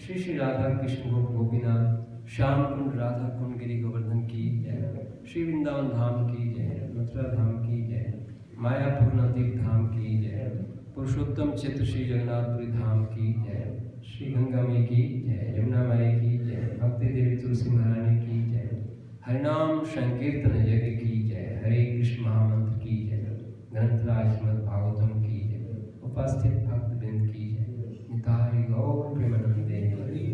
श्री श्री राधा कृष्ण गोप गोपीनाथ श्याम कुंड राधा कुंड गिरी गोवर्धन की जय। श्री वृंदावन धाम की जय। मथुरा धाम की जय। मायापुर नवदीप धाम की जय। पुरुषोत्तम क्षेत्र श्री जगन्नाथपुरी धाम की जय। श्री गंगा माई की जय। यमुना माई की जय। भक्ति देवी तुलसी महारानी की जय। हरिनाम संकीर्तन यज्ञ की जय। हरे कृष्ण महामंत्र की जय। ग्रंथराज श्रीमद् भागवतम की जय। उपस्थित भक्त वृंद की जय। निताय गौर प्रेमानंदे Hari.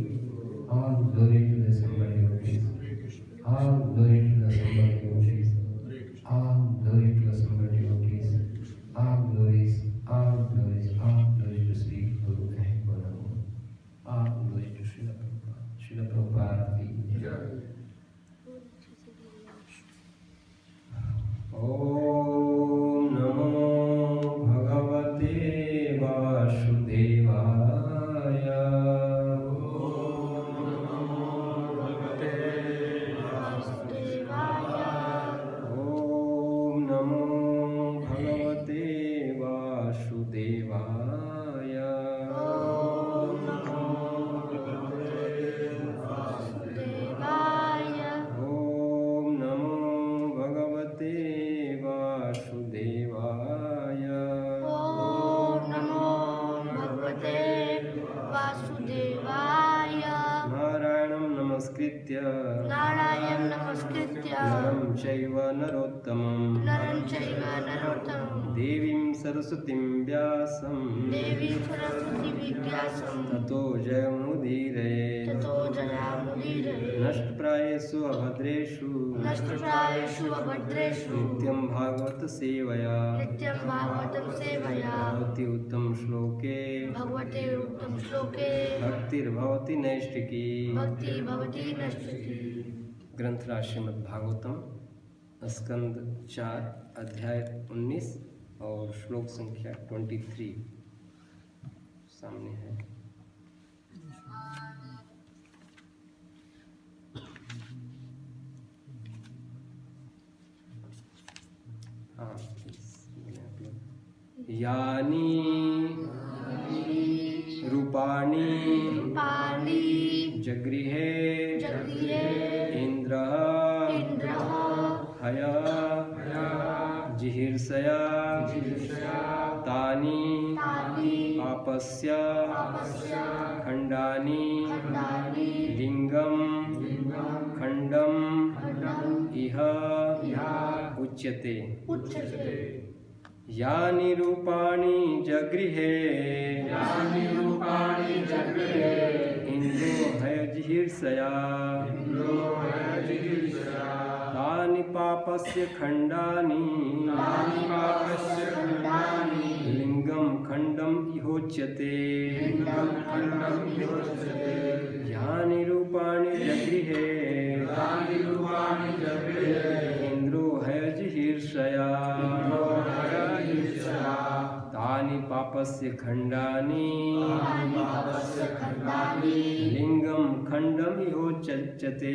All glory to the Sambhava devotees. All glory to the Sambhava devotees. All glory to the Sambhava devotees. All glories to Sri Guru Govinda. All glory to Srila Prabhupada. Srila Prabhupada ki jai. Om Namo Bhagavate Vasudevaya. Narayan नमस्कृत्य नरं चैव नरोत्तमं देवीं सरस्वतीं व्यासं ततो जयमुदीरये नष्टप्रायेषु अभद्रेषु नित्यं भागवत सेवया भवति उत्तम श्लोके भक्तिर्भवति नैष्ठिकी। ग्रंथराज श्रीमद् भागवतम स्कंद 4 अध्याय 19 और श्लोक संख्या 23 सामने है। हाँ, यानी रूपाणी जगृहे इंद्र हया जिहीर्षया तानि पापस्य खंडानि लिंगम खंडम इह उच्यते। यानि रूपाणि जगृहे इंद्रो हयजिहीर्षया तानि पापस्य खंडानि लिंगम खंडम इहोच्यते। यानि रूपाणि जगृहे इंद्रो हयजिहीर्षया तानि पापस्य खंडानि लिंगम खंडम इहोच्यते।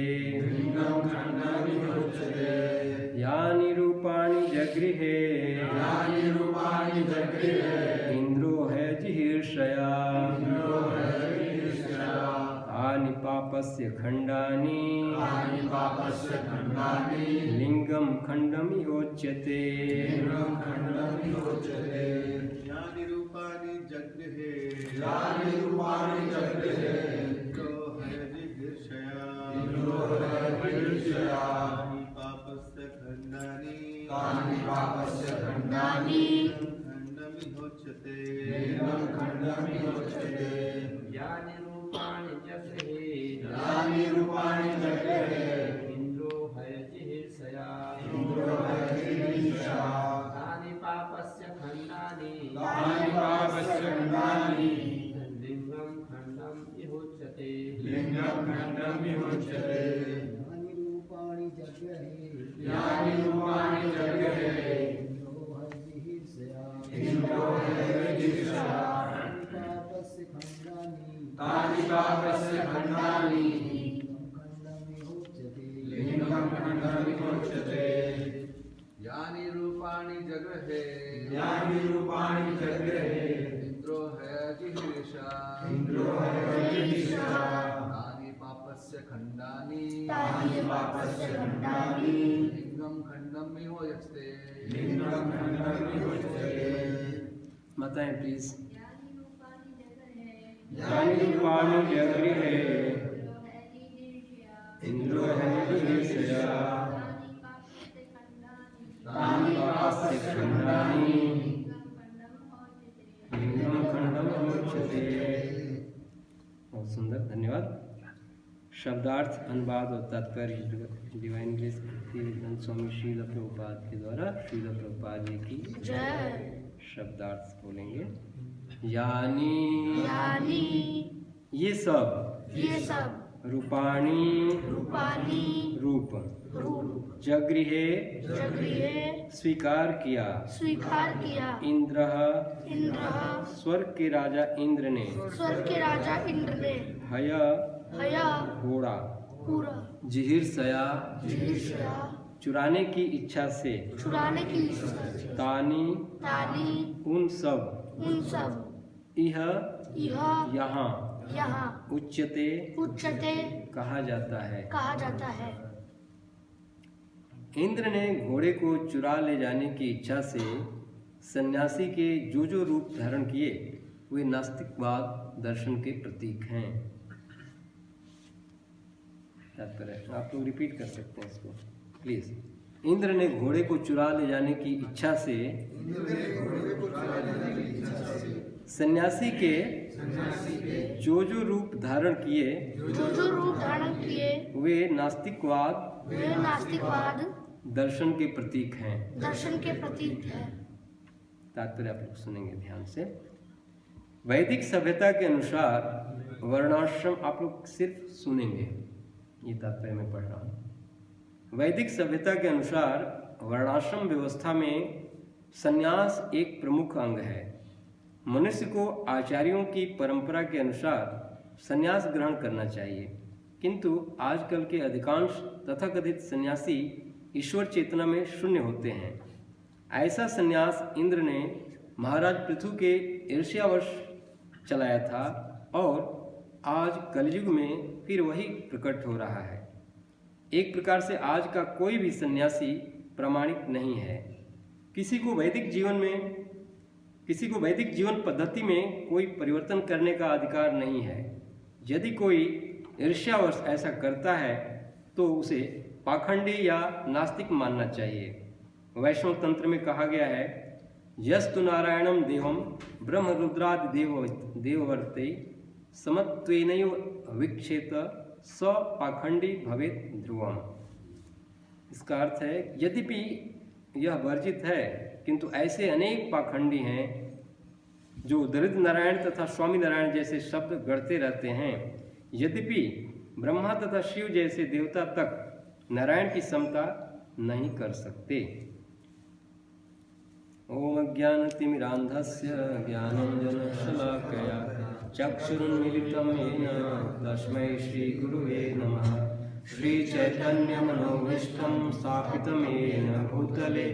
यानि रूपाणि जगृहे इंद्रो हयजिहीर्षया तानि पापस्य खंडानि लिंगम खंडम इहोच्यते। यानि रूपाणि जगृहे इंद्रो हयजिहीर्षया तानि पापस्य खंडानि खंडमिहोच्यते। यानि रूपाणि जगृहे इंद्रो हयजिहीर्षया तानि पापस्य खंडानि लिंगम खंडम इहोच्यते। यानि रूपाणि जगृहे इंद्रो हयजिहीर्षया तानि पापस्य खंडानि लिंगम खंडमिहोच्यते। यानि रूपाणि जगृहे इंद्रो हयजिहीर्षया तादिपापस्य खण्डानि लिंगम खंडम में हो जाते। लिंगं खण्डं विभुज्यते। माताएं प्लीज। यानि रूपाणि जगृहे इन्द्रो हरिर्षया तानि पापस्य खण्डानि लिंगम खंडम विमुच्यते। बहुत सुंदर, धन्यवाद। शब्दार्थ, अनुवाद और तात्पर्य डिवाइन ग्रेस भक्तिवेदांत स्वामी श्रील प्रभुपाद के द्वारा श्रील प्रभुपाद जी की जय। शब्दार्थ बोलेंगे। यानी ये सब रूपाणी रूप जगृहे स्वीकार किया इंद्र स्वर्ग के राजा इंद्र ने हया घोड़ा जिहिर्षया चुराने की इच्छा से तानी उन सब इह यहाँ उच्चते कहा जाता है। इंद्र ने घोड़े को चुरा ले जाने की इच्छा से सन्यासी के जो रूप धारण किए वे नास्तिकवाद दर्शन के प्रतीक हैं। तात्पर्य आप लोग रिपीट कर सकते हैं इसको प्लीज। इंद्र ने घोड़े को चुरा ले जाने की इच्छा से सन्यासी के जो रूप धारण किए वे नास्तिकवाद दर्शन के प्रतीक हैं। तात्पर्य आप लोग सुनेंगे ध्यान से। वैदिक सभ्यता के अनुसार वर्णाश्रम, आप लोग सिर्फ सुनेंगे, ये तात्पर्य मैं पढ़ रहा हूँ। वैदिक सभ्यता के अनुसार वर्णाश्रम व्यवस्था में संन्यास एक प्रमुख अंग है। मनुष्य को आचार्यों की परंपरा के अनुसार संन्यास ग्रहण करना चाहिए, किंतु आजकल के अधिकांश तथाकथित सन्यासी ईश्वर चेतना में शून्य होते हैं। ऐसा संन्यास इंद्र ने महाराज पृथु के ईर्ष्यावश चलाया था और आज कलयुग में फिर वही प्रकट हो रहा है। एक प्रकार से आज का कोई भी सन्यासी प्रामाणिक नहीं है। किसी को वैदिक जीवन पद्धति में कोई परिवर्तन करने का अधिकार नहीं है। यदि कोई ईर्ष्यावश ऐसा करता है तो उसे पाखंडी या नास्तिक मानना चाहिए। वैष्णव तंत्र में कहा गया है, यस्तु नारायणम देवम ब्रह्म रुद्रादि देववर्ते समत्वेनैव वीक्षेत स पाखंडी भवेत् ध्रुवम। इसका अर्थ है, यद्यपि यह वर्जित है किंतु ऐसे अनेक पाखंडी हैं जो दरिद्र नारायण तथा स्वामी नारायण जैसे शब्द गढ़ते रहते हैं। यद्यपि ब्रह्मा तथा शिव जैसे देवता तक नारायण की समता नहीं कर सकते। ओम अज्ञानतिमिरान्धस्य ज्ञानाञ्जनशलाकया चक्षुरुन्मीलितं येन तस्मै श्रीगुरुवे नमः। श्रीचैतन्यमनोभीष्टं स्थापितं येन भूतले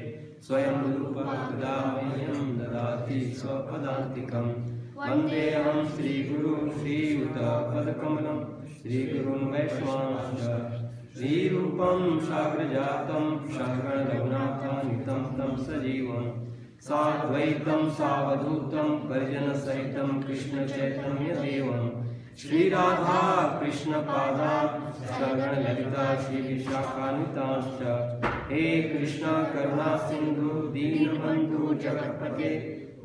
स्वयं रूपः तदा मह्यं ददाति स्वपदान्तिकं। वन्देऽहं श्रीगुरुं श्रीयुतपदकमलं श्रीगुरुं वैष्णवांश्च श्रीरूपं साग्रजातं सहगणरघुनाथान्वितं तं सजीवं साद्वैतं सावधूतं परिजनसहितं कृष्णचैतन्यदेवं श्रीराधा कृष्णपादान् सगणललिता श्रीविशाखान्वितांश्च। हे कृष्ण करुणा सिंधु दीनबंधु जगत्पते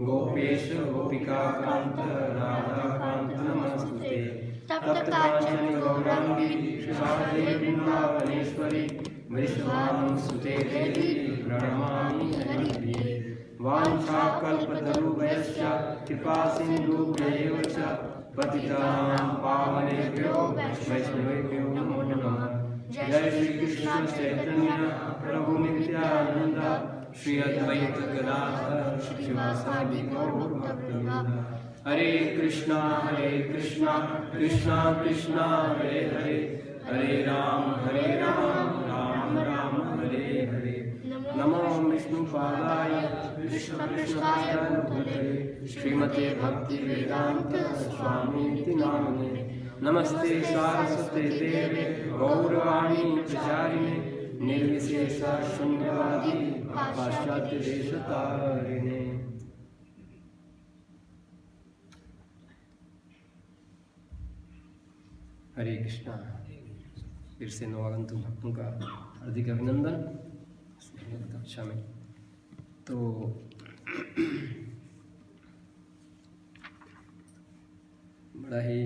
गोपेश गोपिकाकांत राधाकांत नमस्ते। तप्त कांचन गौरांगी राधे वृंदावनेश्वरी वृषभानुसुते देवी प्रणमामि हरिप्रिये। वाञ्छाकल्पतरुभ्यश्च कृपा सिन्धुभ्यैव च पतितानां पावनेभ्यो वैष्णवेभ्यो नमो नमः। जय श्री कृष्ण चैतन्य प्रभु नित्यानंद श्री अद्वैत गदाधर शिवासादि गौर भक्तवृंद। हरे कृष्णा कृष्णा कृष्णा हरे हरे, हरे राम राम राम हरे हरे। नमो विष्णुपादाय कृष्णपृष्ठाय भूतले श्रीमते भक्तिवेदांत स्वामीति नामिने। नमस्ते सारस्वते देवे गौरवाणी प्रचारिणे निर्विशेष शून्यवादी पाश्चात्य देशतारिणे। हरे कृष्णा। फिर से नवागंतुक भक्तों का हार्दिक अभिनंदन कक्षा में। तो बड़ा ही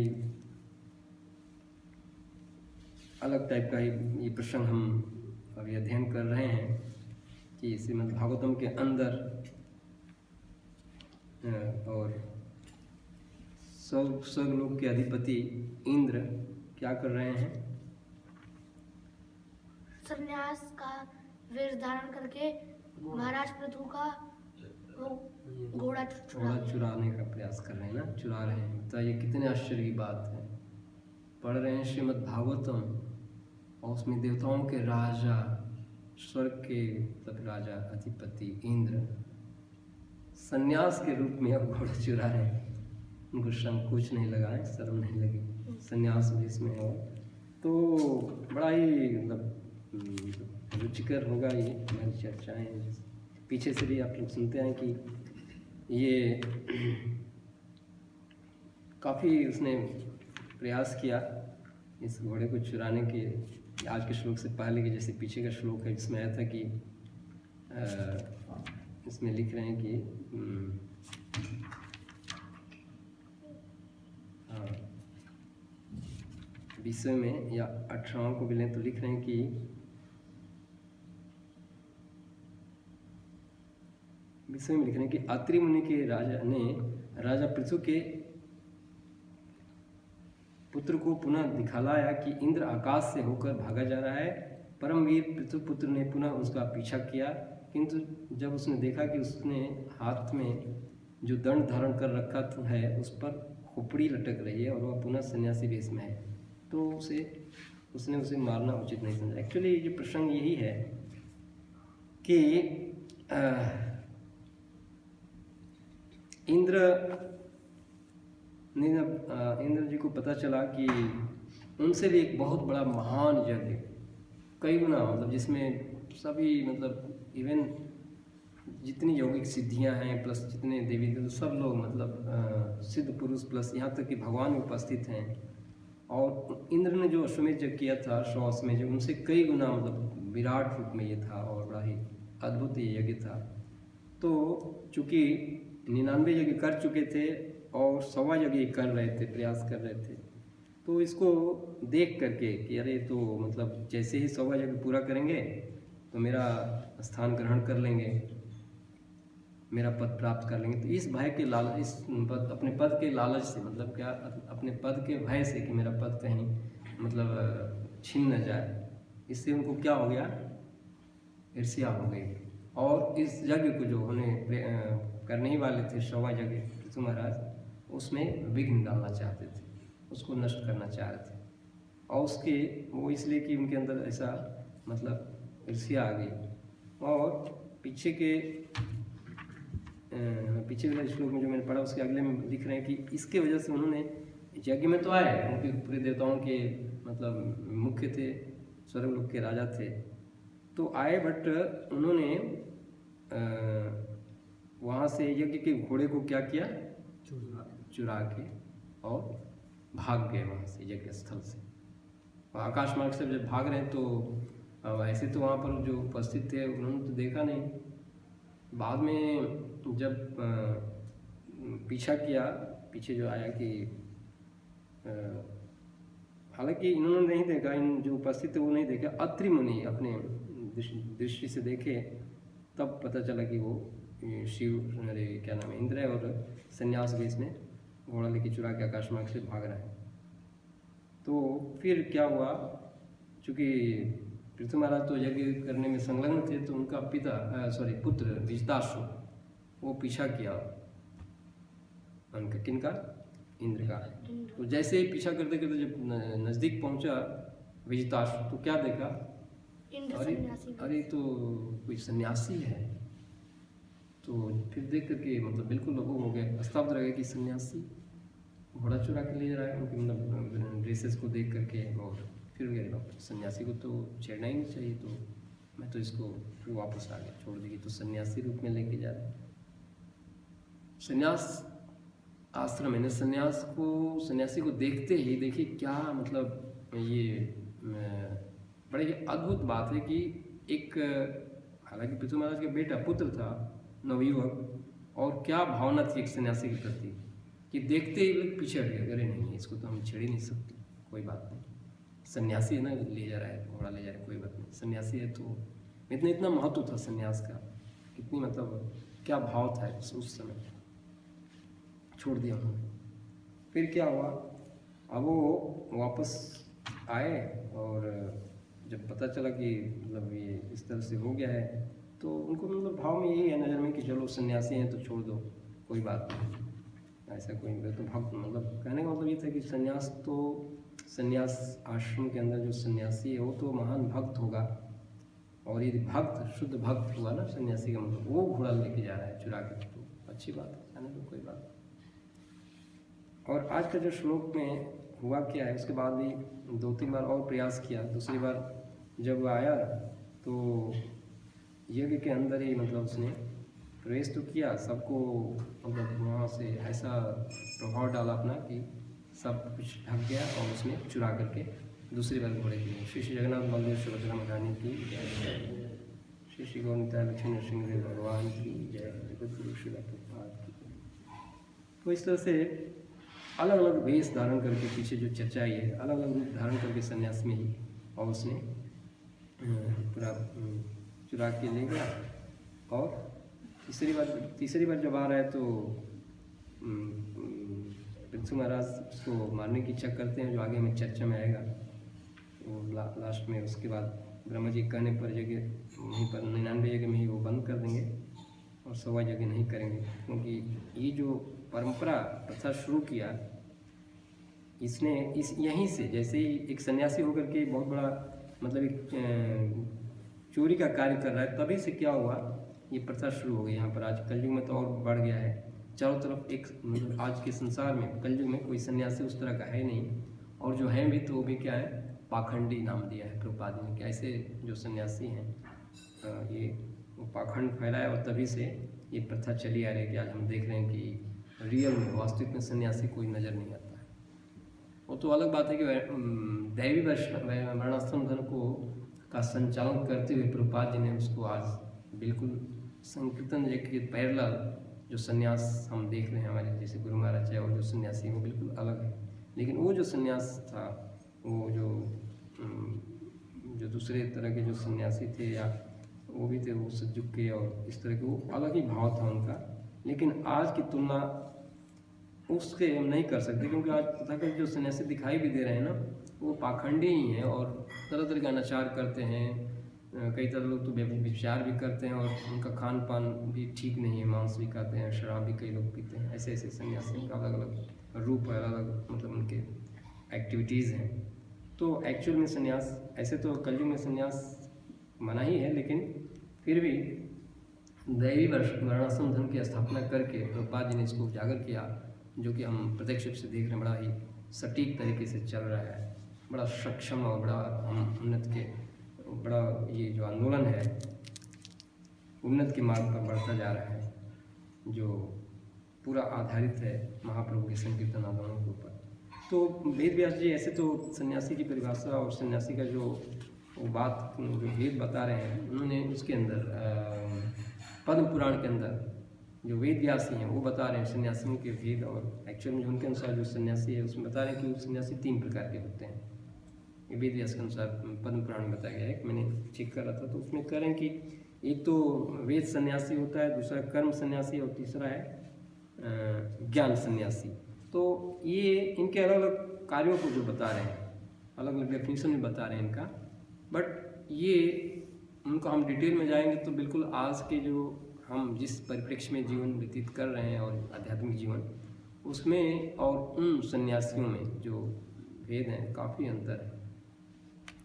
अलग टाइप का ये प्रसंग हम अभी अध्ययन कर रहे हैं कि श्रीमद् भागवतम के अंदर और स्वर्गलोक के अधिपति इंद्र क्या कर रहे हैं? संन्यास का वेश धारण करके महाराज पृथु का वो घोड़ा चुराने का प्रयास कर रहे हैं ना, चुरा रहे हैं। तो ये कितने आश्चर्य की बात है। पढ़ रहे हैं श्रीमद् भागवतम और उसमें देवताओं के राजा, स्वर्ग के मतलब राजा अधिपति इंद्र संन्यास के रूप में अब घोड़ा चुरा रहे हैं। उनको संकोच नहीं लगा है, शर्म नहीं लगी, संन्यास भी इसमें हो। तो बड़ा ही मतलब रुचिकर होगा ये हमारी चर्चाएँ। पीछे से भी आप लोग सुनते हैं कि ये काफ़ी उसने प्रयास किया इस घोड़े को चुराने के। आज के श्लोक से पहले के जैसे पीछे का श्लोक है जिसमें आया था कि इसमें लिख रहे हैं कि विषय में या 18 को भी लें तो लिख रहे हैं कि विषय में लिख रहे हैं कि अत्रि मुनि के राजा ने राजा पृथु के पुत्र को पुनः दिखलाया कि इंद्र आकाश से होकर भागा जा रहा है। परमवीर पृथु पुत्र ने पुनः उसका पीछा किया, किंतु जब उसने देखा कि उसने हाथ में जो दंड धारण कर रखा है उस पर खोपड़ी लटक रही है और वह पुनः सन्यासी वेश में है, तो उसने उसे मारना उचित नहीं समझा। एक्चुअली ये प्रसंग यही है कि इंद्र जी को पता चला कि उनसे भी एक बहुत बड़ा महान यज्ञ कई गुना मतलब जिसमें सभी मतलब इवन जितनी यौगिक सिद्धियां हैं प्लस जितने देवी देवता सब लोग मतलब सिद्ध पुरुष प्लस यहाँ तक कि भगवान उपस्थित हैं। और इंद्र ने जो अश्वमेध यज्ञ किया था 100 अश्वमेध यज्ञ उनसे कई गुना मतलब विराट रूप में ये था और बड़ा ही अद्भुत ये यज्ञ था। तो चूँकि 99 यज्ञ कर चुके थे और 100वां यज्ञ कर रहे थे, प्रयास कर रहे थे, तो इसको देख करके कि अरे तो मतलब जैसे ही 100वां यज्ञ पूरा करेंगे तो मेरा स्थान ग्रहण कर लेंगे, मेरा पद प्राप्त कर लेंगे। तो इस भय के लालच, इस पद, अपने पद के लालच से मतलब क्या अपने पद के भय से कि मेरा पद कहीं मतलब छीन न जाए, इससे उनको क्या हो गया, ईर्ष्या हो गई। और इस यज्ञ को जो उन्हें करने ही वाले थे 100वां यज्ञ पृथु महाराज, उसमें विघ्न डालना चाहते थे, उसको नष्ट करना चाह रहे थे। और उसके वो इसलिए कि उनके अंदर ऐसा मतलब ईर्ष्या आ गई। और पीछे वाले श्लोक में जो मैंने पढ़ा उसके अगले में लिख रहे हैं कि इसके वजह से उन्होंने यज्ञ में तो आए, उनके पूरे देवताओं के मतलब मुख्य थे, स्वर्गलोक के राजा थे, तो आए, बट उन्होंने वहाँ से यज्ञ के घोड़े को क्या किया, चुरा के और भाग गए वहाँ से यज्ञ स्थल से। आकाश मार्ग से जब भाग रहे हैं तो ऐसे तो वहाँ पर जो उपस्थित थे उन्होंने तो देखा नहीं। बाद में जब पीछा किया, पीछे जो आया कि हालांकि इन्होंने नहीं देखा, इन जो उपस्थित थे वो नहीं देखा, अत्रि मुनि अपने दृष्टि से देखे, तब पता चला कि वो शिव अरे क्या नाम है इंद्र है और संन्यास वेश में घोड़ा लेके चुरा के आकाश मार्ग से भाग रहा है। तो फिर क्या हुआ, चूँकि पृथु महाराज तो यज्ञ करने में संलग्न थे, तो उनका पुत्र विजिताश्व वो पीछा किया उनका, किनका, इंद्र का। तो जैसे ही पीछा करते करते जब नज़दीक पहुंचा विजिताश्व, तो क्या देखा, अरे तो कोई सन्यासी है। तो फिर देख करके मतलब बिल्कुल वो हो गए, स्तब्ध रह गए कि सन्यासी, घोड़ा चुरा के ले जा रहा है उनकी मतलब ड्रेसेस को देख करके। और फिर सन्यासी को तो छेड़ना ही नहीं चाहिए, तो मैं तो इसको फिर वापस आ गया, छोड़ दी। तो सन्यासी रूप में लेके जा रहे हैं। सन्यास आश्रम है ना, सन्यासी को देखते ही देखिए क्या मतलब ये बड़े ही अद्भुत बात है कि एक, हालांकि पृथु महाराज का बेटा पुत्र था नवयुवक, और क्या भावना थी एक सन्यासी के प्रति कि देखते ही लोग पीछे हट गए, अरे नहीं इसको तो हम छेड़ ही नहीं सकते, कोई बात नहीं, सन्यासी है ना, ले जा रहा है, घोड़ा ले जा रहा है, कोई बात नहीं, सन्यासी है। तो इतना महत्व था सन्यास का, कितनी मतलब क्या भाव था उस समय। छोड़ दिया उन्होंने। फिर क्या हुआ, अब वो वापस आए और जब पता चला कि मतलब ये इस तरह से हो गया है, तो उनको मतलब भाव में यही है नज़र में कि चलो सन्यासी हैं तो छोड़ दो, कोई बात नहीं, ऐसा कोई नहीं। तो भक्त मतलब कहने का मतलब ये था कि सन्यास आश्रम के अंदर जो सन्यासी है वो तो महान भक्त होगा, और यदि भक्त शुद्ध भक्त हुआ ना सन्यासी का मतलब, वो घोड़ा लेके जा रहा है चुरा के, तो अच्छी बात है, कहने को कोई बात नहीं। और आज का जो श्लोक में हुआ क्या है, उसके बाद भी 2-3 बार और प्रयास किया। दूसरी बार जब आया तो यज्ञ के अंदर ही मतलब उसने प्रवेश तो किया, सबको मतलब वहाँ से ऐसा प्रभाव डाला अपना कि सब कुछ ढक गया, और उसने चुरा करके दूसरी बार घोड़े के लिए। श्री श्री जगन्नाथ बलदेव सुभद्रा महारानी की जय, श्री श्री गौरता लक्ष्मी नरसिंह भगवान की जय, जगत गुरु श्री प्रभुपाद की। तो इस तरह से अलग अलग वेश धारण करके, पीछे जो चर्चा आई है, अलग अलग रूप धारण करके सन्यास में ही, और उसने पूरा चुरा के ले गया। और तीसरी बार जब आ रहा है तो पृथु महाराज उसको मारने की इच्छा करते हैं, जो आगे में चर्चा में आएगा। वो लास्ट में उसके बाद ब्रह्मा जी कहने पर जगह वहीं पर 99 जगह में ही वो बंद कर देंगे, और 100 जगह नहीं करेंगे, क्योंकि ये जो परंपरा प्रथा शुरू किया इसने यहीं से, जैसे ही एक सन्यासी होकर के बहुत बड़ा मतलब एक चोरी का कार्य कर रहा है, तभी से क्या हुआ, ये प्रथा शुरू हो गई यहाँ पर। आज कलयुग में तो और बढ़ गया है, चारों तरफ एक मतलब आज के संसार में कलयुग में कोई सन्यासी उस तरह का है नहीं, और जो हैं भी तो वो भी क्या है, पाखंडी नाम दिया है प्रभुपाद ने, कि ऐसे जो सन्यासी हैं ये वो पाखंड फैलाया, और तभी से ये प्रथा चली आ रही है कि आज हम देख रहे हैं कि रियल में वास्तविक में सन्यासी कोई नज़र नहीं आता है। वो तो अलग बात है कि दैवी वर्णाश्रम धर्म को का संचालन करते हुए प्रभुपाद जी ने उसको आज बिल्कुल संकीर्तन के पैरेलल जो सन्यास हम देख रहे हैं हमारे जैसे गुरु महाराज है, और जो सन्यासी वो बिल्कुल अलग है। लेकिन वो जो सन्यास था, वो जो दूसरे तरह के जो सन्यासी थे या वो भी थे, वो सज्जुग के और इस तरह के, वो अलग ही भाव था उनका। लेकिन आज की तुलना उसके हम नहीं कर सकते, क्योंकि आज तथाकथित जो सन्यासी दिखाई भी दे रहे हैं ना, वो पाखंडी ही हैं और तरह तरह का अनाचार करते हैं। कई तरह लोग तो व्यभिचार भी करते हैं, और उनका खान पान भी ठीक नहीं है, मांस भी खाते हैं, शराब भी कई लोग पीते हैं। ऐसे ऐसे सन्यासी का अलग अलग रूप है, अलग अलग मतलब उनके एक्टिविटीज़ हैं। तो एक्चुअल में सन्यास, ऐसे तो कलयुग में सन्यास मना ही है, लेकिन फिर भी दैवी वर्णाश्रम धर्म की स्थापना करके प्रभुपाद जी ने इसको उजागर किया, जो कि हम प्रत्यक्ष रूप से देख रहे हैं, बड़ा ही सटीक तरीके से चल रहा है, बड़ा सक्षम और बड़ा हम उन्नत के बड़ा ये जो आंदोलन है उन्नत के मार्ग पर बढ़ता जा रहा है, जो पूरा आधारित है महाप्रभु के संकीर्तन आंदोलन के ऊपर। तो वेद व्यास जी ऐसे तो सन्यासी की परिभाषा और सन्यासी का जो वो बात जो वेद बता रहे हैं, उन्होंने उसके अंदर पद्म पुराण के अंदर जो वेद व्यासी हैं वो बता रहे हैं सन्यासियों के भेद, और एक्चुअल में उनके अनुसार जो सन्यासी है उसमें बता रहे हैं कि सन्यासी 3 प्रकार के होते हैं। ये वेद व्यास के अनुसार पद्म पुराण में बताया गया है, मैंने चेक कर रहा था, तो उसमें कह रहे हैं कि एक तो वेद सन्यासी होता है, दूसरा कर्म सन्यासी, और तीसरा है ज्ञान सन्यासी। तो ये इनके अलग अलग कार्यों को जो बता रहे हैं, अलग अलग डेफिनेशन में बता रहे हैं इनका, बट ये उनको हम डिटेल में जाएंगे तो बिल्कुल आज के जो हम जिस परिप्रेक्ष्य में जीवन व्यतीत कर रहे हैं और आध्यात्मिक जीवन, उसमें और उन सन्यासियों में जो भेद हैं काफ़ी अंतर है।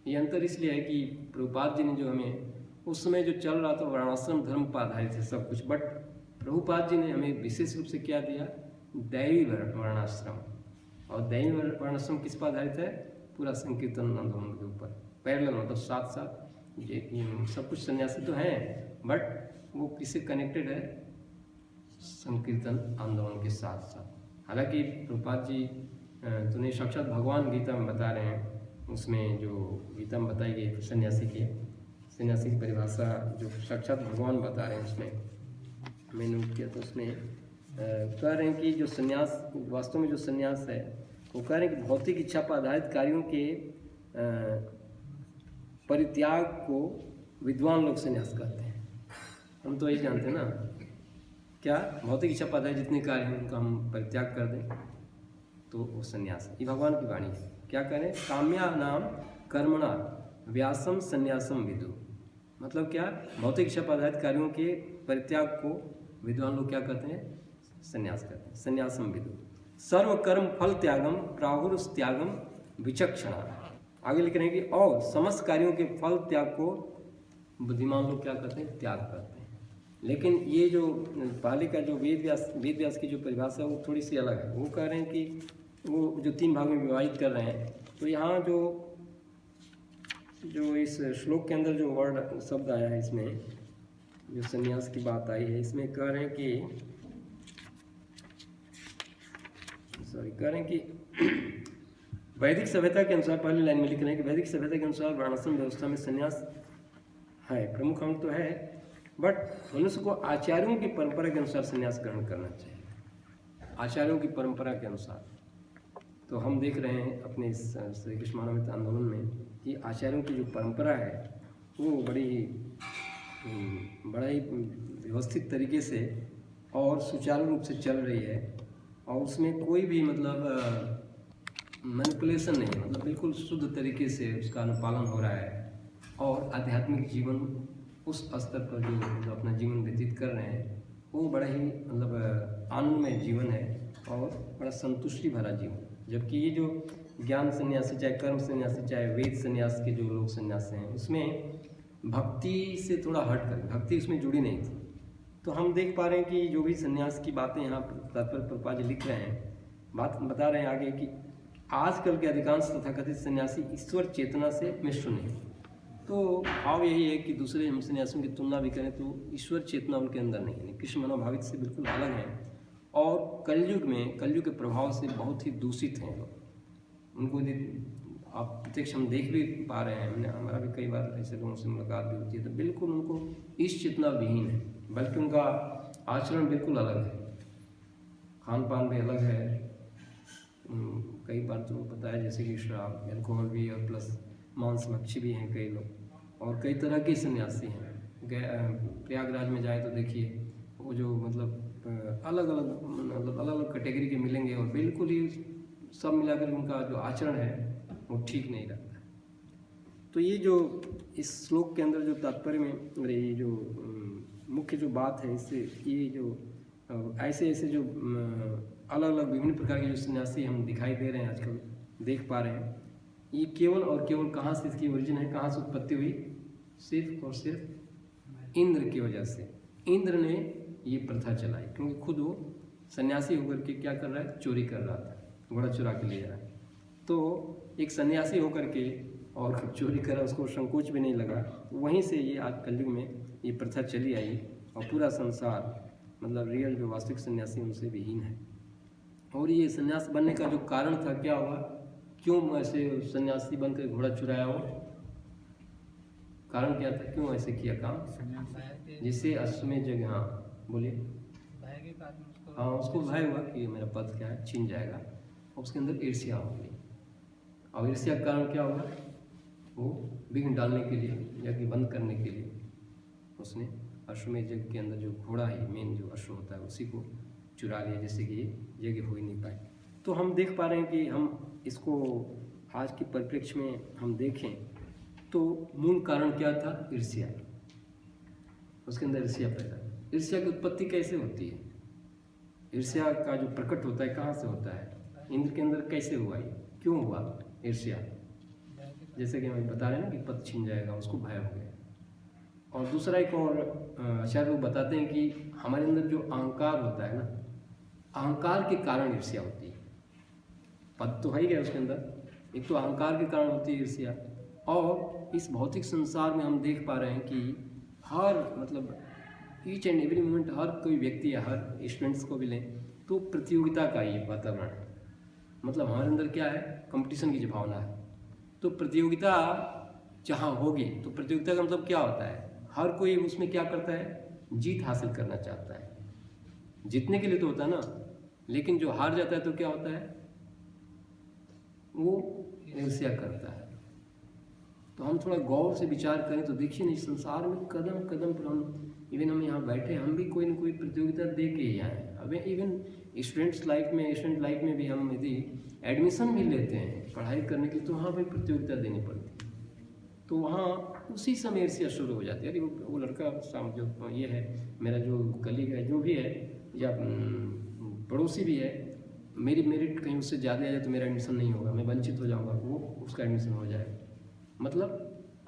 ये अंतर इसलिए है कि प्रभुपाद जी ने जो हमें उस समय जो चल रहा था वर्णाश्रम धर्म पर आधारित है सब कुछ, बट प्रभुपाद जी ने हमें विशेष रूप से क्या दिया, दैवी वर्णाश्रम, और दैवी वर्णाश्रम किस पर आधारित है? पूरा संकीर्तन आंदोलन के ऊपर पैरेलल, मतलब साथ साथ ये सब कुछ सन्यासी तो हैं बट वो किससे कनेक्टेड है? संकीर्तन आंदोलन के साथ साथ। हालांकि प्रभुपाद जी तो नहीं, साक्षात भगवान गीता में बता रहे हैं, उसमें जो गीता में बताई गई सन्यासी की परिभाषा जो साक्षात भगवान बता रहे हैं, उसमें मैंने नोट किया तो उसमें कह रहे हैं कि जो सन्यास वास्तव में जो सन्यास है वो कह रहे हैं कि भौतिक इच्छा पर आधारित कार्यों के परित्याग को विद्वान लोग सन्यास कहते हैं। हम तो यही जानते हैं ना, क्या भौतिक इच्छा पर आधारित जितने कार्य हैं उनका हम परित्याग कर दें तो वो सन्यास है। ये भगवान की वाणी है। क्या करें? काम्या नाम कर्मणा व्यासम सन्यासम विदु। मतलब क्या? भौतिक इच्छा पर आधारित कार्यों के परित्याग को विद्वान लोग क्या कहते हैं? सन्यास कहते हैं, सन्यासम विदु। सर्व कर्म फल त्यागम प्राहुरुष त्यागम विचक्षणा। आगे लिख रहे हैं कि और समस्त कार्यों के फल त्याग को बुद्धिमान लोग क्या कहते हैं? त्याग करते हैं। लेकिन ये जो पहले का जो वेद व्यास की जो परिभाषा है वो थोड़ी सी अलग है। वो कह रहे हैं कि वो जो 3 भाग में विभाजित कर रहे हैं, तो यहाँ जो इस श्लोक के अंदर जो वर्ड शब्द आया है, इसमें जो संन्यास की बात आई है, इसमें कह रहे हैं कि वैदिक सभ्यता के अनुसार, पहली लाइन में लिख रहे हैं कि वैदिक सभ्यता के अनुसार वर्णाश्रम व्यवस्था में संन्यास है, प्रमुख अंग तो है, बट मनुष्य को आचार्यों की परंपरा के अनुसार संन्यास ग्रहण करना चाहिए। आचार्यों की परंपरा के अनुसार तो हम देख रहे हैं अपने इस श्री कृष्ण मानवता आंदोलन में कि आचार्यों की जो परंपरा है वो बड़ा ही व्यवस्थित तरीके से और सुचारू रूप से चल रही है, और उसमें कोई भी मतलब मैनिपुलेशन नहीं है, मतलब बिल्कुल शुद्ध तरीके से उसका अनुपालन हो रहा है। और आध्यात्मिक जीवन उस स्तर पर जो अपना जीवन व्यतीत कर रहे हैं वो बड़ा ही मतलब आनंदमय जीवन है और बड़ा संतुष्टि भरा जीवन। जबकि ये जो ज्ञान सन्यासी, चाहे कर्म सन्यासी, चाहे वेद सन्यास के जो लोग सन्यासी हैं, उसमें भक्ति से थोड़ा हट कर, भक्ति उसमें जुड़ी नहीं थी। तो हम देख पा रहे हैं कि जो भी सन्यास की बातें यहाँ तात्पर्य प्रभुपाद जी लिख रहे हैं, बात बता रहे हैं आगे कि आजकल के अधिकांश तथाकथित सन्यासी ईश्वर चेतना से मिश्र नहीं। तो भाव यही है कि दूसरे हम सन्यासियों की तुलना भी करें तो ईश्वर चेतना उनके अंदर नहीं है, कृष्ण मनोभावित से बिल्कुल अलग है, और कलयुग के प्रभाव से बहुत ही दूषित हैं लोग। उनको आप प्रत्यक्ष हम देख भी पा रहे हैं, हमारा भी कई बार ऐसे लोगों से मुलाकात भी होती है, तो बिल्कुल उनको इस चेतना विहीन है, बल्कि उनका आचरण बिल्कुल अलग है, खान पान भी अलग है। कई बार तो पता है जैसे कि शराब, अल्कोहल भी, और प्लस मांस मच्छी भी हैं कई लोग, और कई तरह के सन्यासी हैं। प्रयागराज में जाए तो देखिए वो जो मतलब अलग अलग कैटेगरी के मिलेंगे, और बिल्कुल ही सब मिलाकर उनका जो आचरण है वो ठीक नहीं रहता है। तो ये जो इस श्लोक के अंदर जो तात्पर्य में ये जो मुख्य जो बात है, इससे ये जो ऐसे जो अलग अलग विभिन्न प्रकार के जो सन्यासी हम दिखाई दे रहे हैं आजकल, देख पा रहे हैं, ये केवल और केवल कहाँ से इसकी ओरिजिन है, कहाँ से उत्पत्ति हुई? सिर्फ और सिर्फ इंद्र की वजह से। इंद्र ने ये प्रथा चलाई, क्योंकि खुद वो सन्यासी होकर के क्या कर रहा है? चोरी कर रहा था, घोड़ा चुरा के ले जा रहा है। तो एक सन्यासी होकर के और चोरी करा, उसको संकोच भी नहीं लगा। तो वहीं से ये आज कलयुग में ये प्रथा चली आई, और पूरा संसार मतलब रियल जो वास्तविक सन्यासी उनसे विहीन है। और ये सन्यास बनने का जो कारण था, क्या हुआ, क्यों ऐसे सन्यासी बनकर घोड़ा चुराया? हो कारण क्या था, क्यों ऐसे किया काम? जिससे अश्वमेध यज्ञ, हाँ बोलिए। हाँ, उसको भय हुआ कि मेरा पद क्या है, छीन जाएगा, उसके अंदर ईर्ष्या हो गई। और ईर्ष्या का कारण क्या हुआ? वो विघ्न डालने के लिए, यज्ञ बंद करने के लिए उसने अश्वमेध यज्ञ के अंदर जो घोड़ा ही मेन जो अश्व होता है उसी को चुरा लिया, जिससे कि यज्ञ हो ही नहीं पाए। तो हम देख पा रहे हैं कि हम इसको आज के परिप्रेक्ष्य में हम देखें तो मूल कारण क्या था? ईर्ष्या। उसके अंदर ईर्ष्या पैदा। ईर्ष्या की उत्पत्ति कैसे होती है? ईर्ष्या का जो प्रकट होता है कहाँ से होता है? इंद्र के अंदर कैसे हुआ, ये क्यों हुआ ईर्ष्या? जैसे कि हम बता रहे हैं ना कि पद छीन जाएगा, उसको भय हो गया। और दूसरा एक और आचार्य लोग बताते हैं कि हमारे अंदर जो अहंकार होता है ना, अहंकार के कारण ईर्ष्या होती है। पद तो है ही है उसके अंदर। एक तो अहंकार के कारण होती है ईर्ष्या, और इस भौतिक संसार में हम देख पा रहे हैं कि हर मतलब ईच एंड एवरी मोमेंट हर कोई व्यक्ति या हर स्टूडेंट्स को भी लें तो प्रतियोगिता का ये वातावरण है। मतलब हमारे अंदर क्या है, कंपटीशन की जो भावना है। तो प्रतियोगिता जहाँ होगी तो प्रतियोगिता का मतलब क्या होता है, हर कोई उसमें क्या करता है, जीत हासिल करना चाहता है। जीतने के लिए तो होता है ना, लेकिन जो हार जाता है तो क्या होता है, वो ईर्ष्या करता है। तो हम थोड़ा गौर से विचार करें तो देखिए नहीं, संसार में कदम कदम पर हम, इवन हम यहाँ बैठे हम भी कोई ना कोई प्रतियोगिता दे के ही आए हैं। अब इवन स्टूडेंट लाइफ में भी हम यदि एडमिशन भी लेते हैं पढ़ाई करने के लिए तो वहाँ भी प्रतियोगिता देनी पड़ती है। तो वहाँ उसी समय ईर्ष्या शुरू हो जाती है। अरे वो लड़का जो ये है, मेरा जो कलीग है, जो भी है, या पड़ोसी भी है, मेरी मेरिट कहीं उससे ज़्यादा आ जाए तो मेरा एडमिशन नहीं होगा, मैं वंचित हो जाऊँगा, वो उसका एडमिशन हो जाएगा। मतलब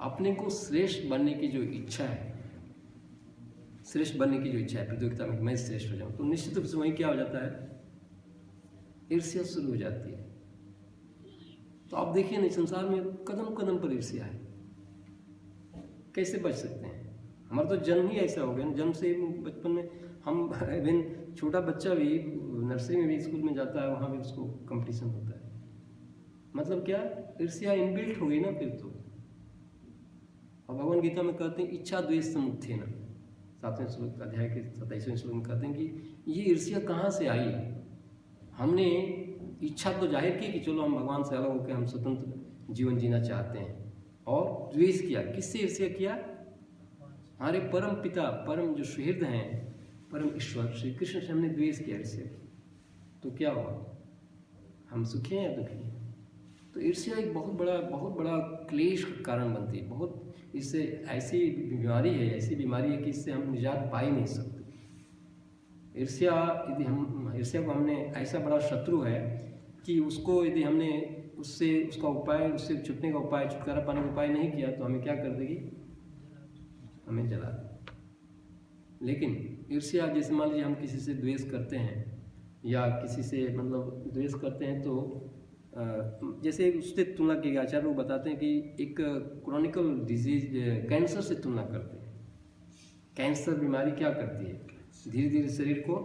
अपने को श्रेष्ठ बनने की जो इच्छा है, प्रतियोगिता में मैं श्रेष्ठ हो जाऊँ, तो निश्चित रूप से वहीं क्या हो जाता है, ईर्ष्या शुरू हो जाती है। तो आप देखिए नहीं, संसार में कदम कदम पर ईर्ष्या है। कैसे बच सकते हैं? हमारा तो जन्म ही ऐसा हो गया ना, जन्म से बचपन में हम, इवन छोटा बच्चा भी नर्सरी में भी स्कूल में जाता है, वहाँ भी उसको कंपटीशन होता है। मतलब क्या, ईर्ष्या इनबिल्ट हो गई ना फिर तो। और भगवान गीता में कहते हैं इच्छा द्वेष समुत्थेन, 7वें श्लोक अध्याय के 27वें श्लोक में कहते हैं कि ये ईर्ष्या कहाँ से आई। हमने इच्छा तो जाहिर की कि चलो हम भगवान से अलग होकर हम स्वतंत्र जीवन जीना चाहते हैं, और द्वेष किया। किससे ईर्ष्या किया? हमारे परम पिता, परम जो सुहृद हैं, परम ईश्वर श्री कृष्ण से हमने द्वेष किया, ईर्ष्या। तो क्या हुआ, हम सुखी हैं या दुखी हैं? तो ईर्ष्या एक बहुत बड़ा क्लेश का कारण बनती है। बहुत इससे ऐसी बीमारी है कि इससे हम निजात पा ही नहीं सकते। ईर्ष्या को हमने ऐसा बड़ा शत्रु है कि उसको यदि हमने उससे छुटने का उपाय, छुटकारा पाने का उपाय नहीं किया तो हमें क्या कर देगी, हमें जला देगी। लेकिन ईर्ष्या, जैसे मान लीजिए हम किसी से द्वेष करते हैं या किसी से मतलब द्वेष करते हैं, तो जैसे उससे तुलना की गई, आचार्य लोग बताते हैं कि एक क्रॉनिकल डिजीज कैंसर से तुलना करते हैं। कैंसर बीमारी क्या करती है, धीरे धीरे शरीर को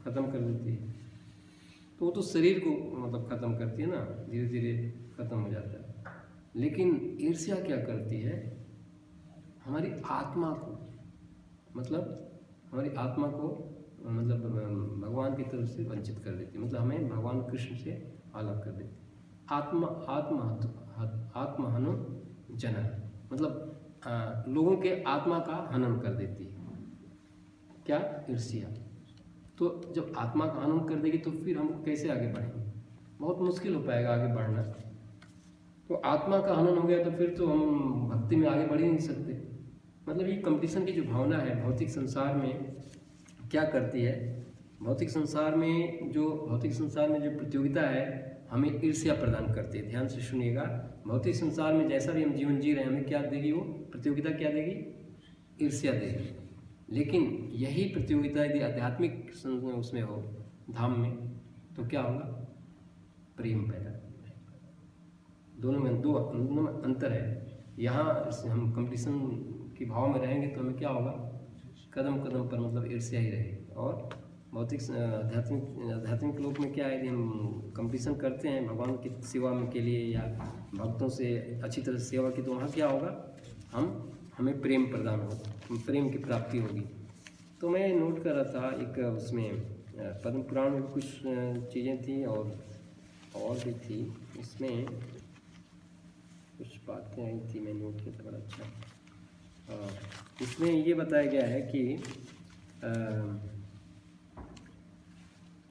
ख़त्म कर देती है। तो वो तो शरीर को मतलब ख़त्म करती है ना, धीरे धीरे ख़त्म हो जाता है। लेकिन ईर्ष्या क्या करती है, हमारी आत्मा को भगवान की तरफ से वंचित कर देती है। मतलब हमें भगवान कृष्ण से अलग कर देती है। आत्महनन जनन, मतलब लोगों के आत्मा का हनन कर देती है। क्या? ईर्ष्या। तो जब आत्मा का हनन कर देगी तो फिर हम कैसे आगे बढ़ेंगे? बहुत मुश्किल हो पाएगा आगे बढ़ना। तो आत्मा का हनन हो गया तो फिर तो हम भक्ति में आगे बढ़ ही नहीं सकते। मतलब ये कंपटीशन की जो भावना है भौतिक संसार में क्या करती है, भौतिक संसार में जो प्रतियोगिता है हमें ईर्ष्या प्रदान करती है। ध्यान से सुनिएगा, भौतिक संसार में जैसा भी हम जीवन जी रहे हैं हमें क्या देगी, वो प्रतियोगिता क्या देगी, ईर्ष्या देगी। लेकिन यही प्रतियोगिता यदि आध्यात्मिक उसमें हो, धाम में, तो क्या होगा, प्रेम पैदा। दोनों में अंतर है। यहाँ हम कंपटीशन की भाव में रहेंगे तो हमें क्या होगा, कदम कदम पर मतलब ईर्ष्या ही रहेगी। और भौतिक आध्यात्मिक लोक में क्या है, यदि हम कंपटीशन करते हैं भगवान की सेवा में के लिए या भक्तों से अच्छी तरह से सेवा की, तो वहाँ क्या होगा, हमें प्रेम प्रदान होगा, प्रेम की प्राप्ति होगी। तो मैं नोट कर रहा था एक उसमें पद्म पुराण में कुछ चीज़ें थी और भी थी, इसमें कुछ बातें आई थी, मैं नोट किया था, बड़ा अच्छा। इसमें ये बताया गया है कि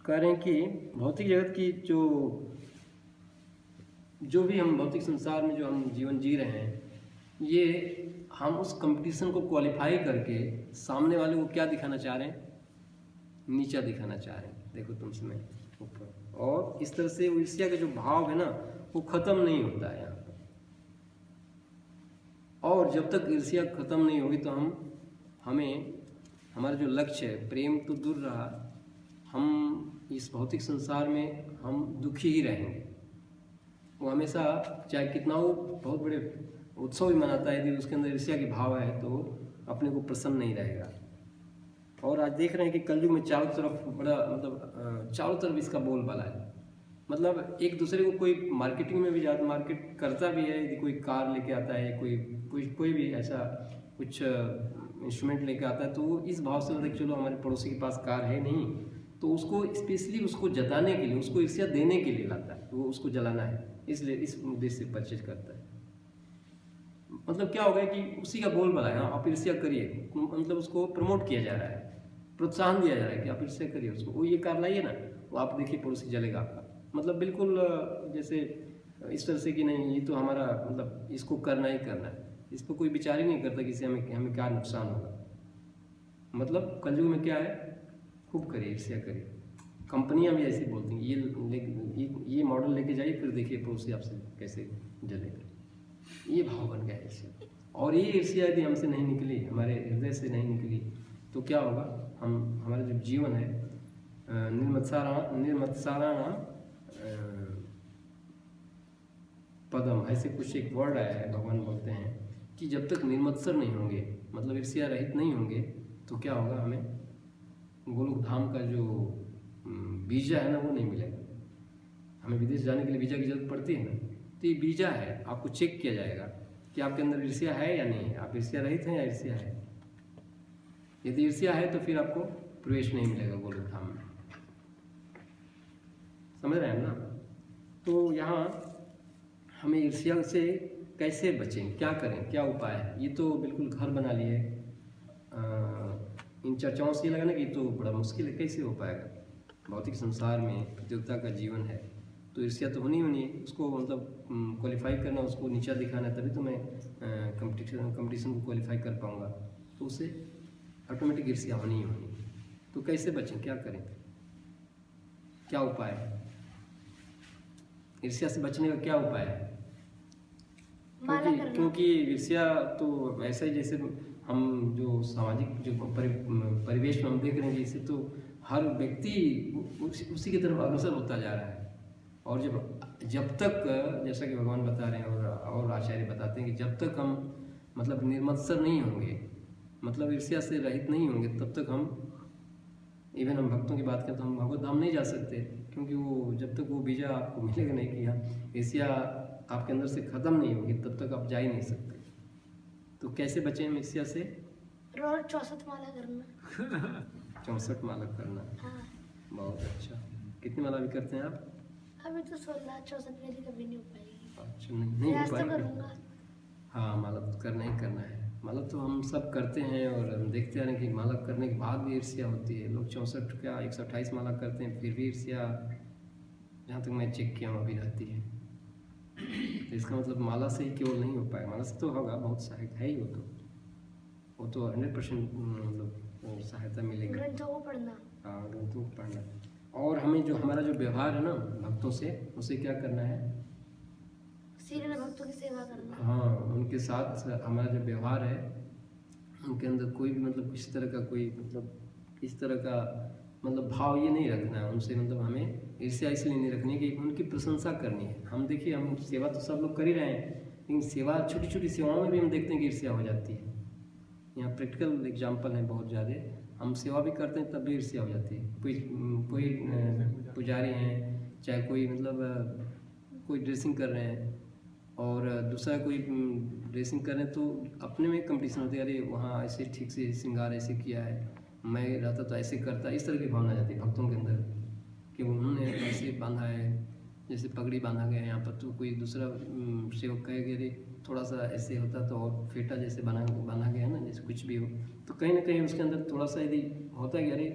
कह रहे हैं कि भौतिक जगत की जो भी हम भौतिक संसार में जो हम जीवन जी रहे हैं, ये हम उस कंपटीशन को क्वालिफाई करके सामने वाले को क्या दिखाना चाह रहे हैं, नीचा दिखाना चाह रहे हैं। देखो तुमसे मैं ऊपर, और इस तरह से ईर्ष्या का जो भाव है ना वो ख़त्म नहीं होता है यहाँ पर। और जब तक ईर्ष्या ख़त्म नहीं होगी तो हमें हमारा जो लक्ष्य है प्रेम तो दूर रहा, हम इस भौतिक संसार में हम दुखी ही रहेंगे। वो हमेशा चाहे कितना वो बहुत बड़े उत्सव भी मनाता है, यदि उसके अंदर ईर्ष्या की भाव है तो अपने को प्रसन्न नहीं रहेगा। और आज देख रहे हैं कि कलयुग में चारों तरफ बड़ा मतलब चारों तरफ इसका बोलबाला है। मतलब एक दूसरे को कोई मार्केटिंग में भी जाता, मार्केट करता भी है, यदि कोई कार लेके आता है, कोई भी ऐसा कुछ इंस्ट्रूमेंट लेके आता है, तो वो इस भाव से मतलब चलो हमारे पड़ोसी के पास कार है नहीं, तो उसको स्पेशली उसको जताने के लिए, उसको ईर्ष्या देने के लिए लाता है, वो उसको जलाना है, इसलिए इस उद्देश्य से परचेज करता है। मतलब क्या होगा कि उसी का बोलबाला है, आप ईर्ष्या करिए, मतलब उसको प्रमोट किया जा रहा है, प्रोत्साहन दिया जा रहा है कि आप ईर्ष्या करिए उसको, वो ये कार लाइए ना, वो आप देखिए पड़ोसी जलेगा आपका। मतलब बिल्कुल जैसे इस तरह से कि नहीं ये तो हमारा मतलब इसको करना ही करना है, इस पर कोई विचार ही नहीं करता कि इससे हमें क्या नुकसान होगा। मतलब कलयुग में क्या है, खूब करिए, ईर्ष्या करिए। कंपनियां भी ऐसे बोलती हैं ये मॉडल लेके जाइए, फिर देखिए पड़ोसी आपसे कैसे जलेगा। ये भाव बन गया ईर्ष्या। और ये ईर्ष्या यदि हमसे नहीं निकली, हमारे हृदय से नहीं निकली, तो क्या होगा, हमारा जो जीवन है निर्मत्साराणाम पदम, ऐसे कुछ एक वर्ड आया है, भगवान बोलते हैं कि जब तक निर्मत्सर नहीं होंगे, मतलब ईर्ष्या रहित नहीं होंगे, तो क्या होगा, हमें गोलोक धाम का जो वीजा है ना वो नहीं मिलेगा। हमें विदेश जाने के लिए वीजा की जरूरत पड़ती है ना, तो ये वीजा है, आपको चेक किया जाएगा कि आपके अंदर ईर्ष्या है या नहीं है, आप ईर्ष्या रहित हैं या ईर्ष्या है। यदि ईर्ष्या है तो फिर आपको प्रवेश नहीं मिलेगा गोलोक धाम में। समझ रहे हैं ना? तो यहाँ हमें ईर्ष्या से कैसे बचें, क्या करें, क्या उपाय है, ये तो बिल्कुल घर बना लिए। इन चर्चाओं से ये लगा ना कि तो बड़ा मुश्किल है, कैसे हो पाएगा। भौतिक संसार में प्रतियोगिता का जीवन है, तो ईर्ष्या तो होनी है, उसको मतलब क्वालिफाई करना, उसको नीचा दिखाना, तभी तो मैं कंपटीशन को क्वालिफाई कर पाऊँगा। तो उससे ऑटोमेटिक ईर्ष्या होनी ही होनी। तो कैसे बचें, क्या करें, क्या उपाय है, ईर्ष्या से बचने का क्या उपाय है? क्योंकि ईर्ष्या तो ऐसा ही जैसे हम जो सामाजिक जो परिवेश में हम देख रहे हैं कि इससे तो हर व्यक्ति उसी की तरफ अग्रसर होता जा रहा है। और जब तक जैसा कि भगवान बता रहे हैं और आचार्य बताते हैं कि जब तक हम मतलब निर्मत्सर नहीं होंगे, मतलब ईर्ष्या से रहित नहीं होंगे, तब तक हम इवन हम भक्तों की बात करें तो हम भगवत धाम नहीं जा सकते, क्योंकि वो जब तक वो बीजा आपको मिलेगा नहीं कि हाँ ईर्ष्या आपके अंदर से खत्म नहीं होगी, तब तक आप जा ही नहीं सकते। तो कैसे बचें हम ईर्ष्या से? रोज 64 माला करना। 64 माला करना, हाँ। बहुत अच्छा। कितनी माला भी करते हैं आप? अभी तो 16, 64 मेरी कभी नहीं हो पाएगी। अच्छा, नहीं हो प्रयास तो पाएगी। करूँगा। हाँ, माला तो करना ही करना है। माला तो हम सब करते हैं और हम देखते आ रहे हैं कि माला करने के बाद भी ईर्ष्या होती है। लोग 64 क्या 128 माला करते हैं, फिर भी ईर्ष्या जहाँ तक मैं चेक किया हूँ अभी रहती है। तो इसका मतलब माला से ही केवल नहीं हो पाएगा, माला से तो होगा, बहुत सहायक है ही वो तो 100% मतलब सहायता मिलेगी। ग्रंथों को पढ़ना। हाँ, ग्रंथों को पढ़ना। और हमें जो हमारा जो व्यवहार है ना भक्तों से, उसे क्या करना है? सीनियर भक्तों की सेवा करना। हाँ, उनके साथ हमारा जो व्यवहार है, उनके अंदर कोई भी मतलब किसी तरह का कोई मतलब इस तरह का मतलब भाव ये नहीं रखना है उनसे। मतलब हमें ईर्ष्या इसलिए नहीं रखनी कि उनकी प्रशंसा करनी है। हम देखिए, हम सेवा तो सब लोग कर ही रहे हैं, लेकिन सेवा छोटी छोटी सेवाओं में भी हम देखते हैं कि ईर्ष्या हो जाती है। यहाँ प्रैक्टिकल एग्जाम्पल है बहुत ज़्यादा। हम सेवा भी करते हैं तब भी ईर्ष्या हो जाती है। कोई पुजारी हैं, चाहे कोई मतलब कोई ड्रेसिंग कर रहे हैं और दूसरा कोई ड्रेसिंग कर रहे हैं, तो अपने में कंपटीशन होती है, अरे वहाँ ऐसे ठीक से श्रृंगार ऐसे किया है, मैं रहता तो ऐसे करता। इस तरह की भावना जाती है भक्तों के अंदर कि उन्होंने ऐसे बांधा है, जैसे पगड़ी बांधा गया है यहाँ पर, तो कोई दूसरा सेवक कहेगा अरे थोड़ा सा ऐसे होता तो, और फेटा जैसे बांधा गया है ना, जैसे कुछ भी हो, तो कहीं ना कहीं उसके अंदर थोड़ा सा यदि होता है कि अरे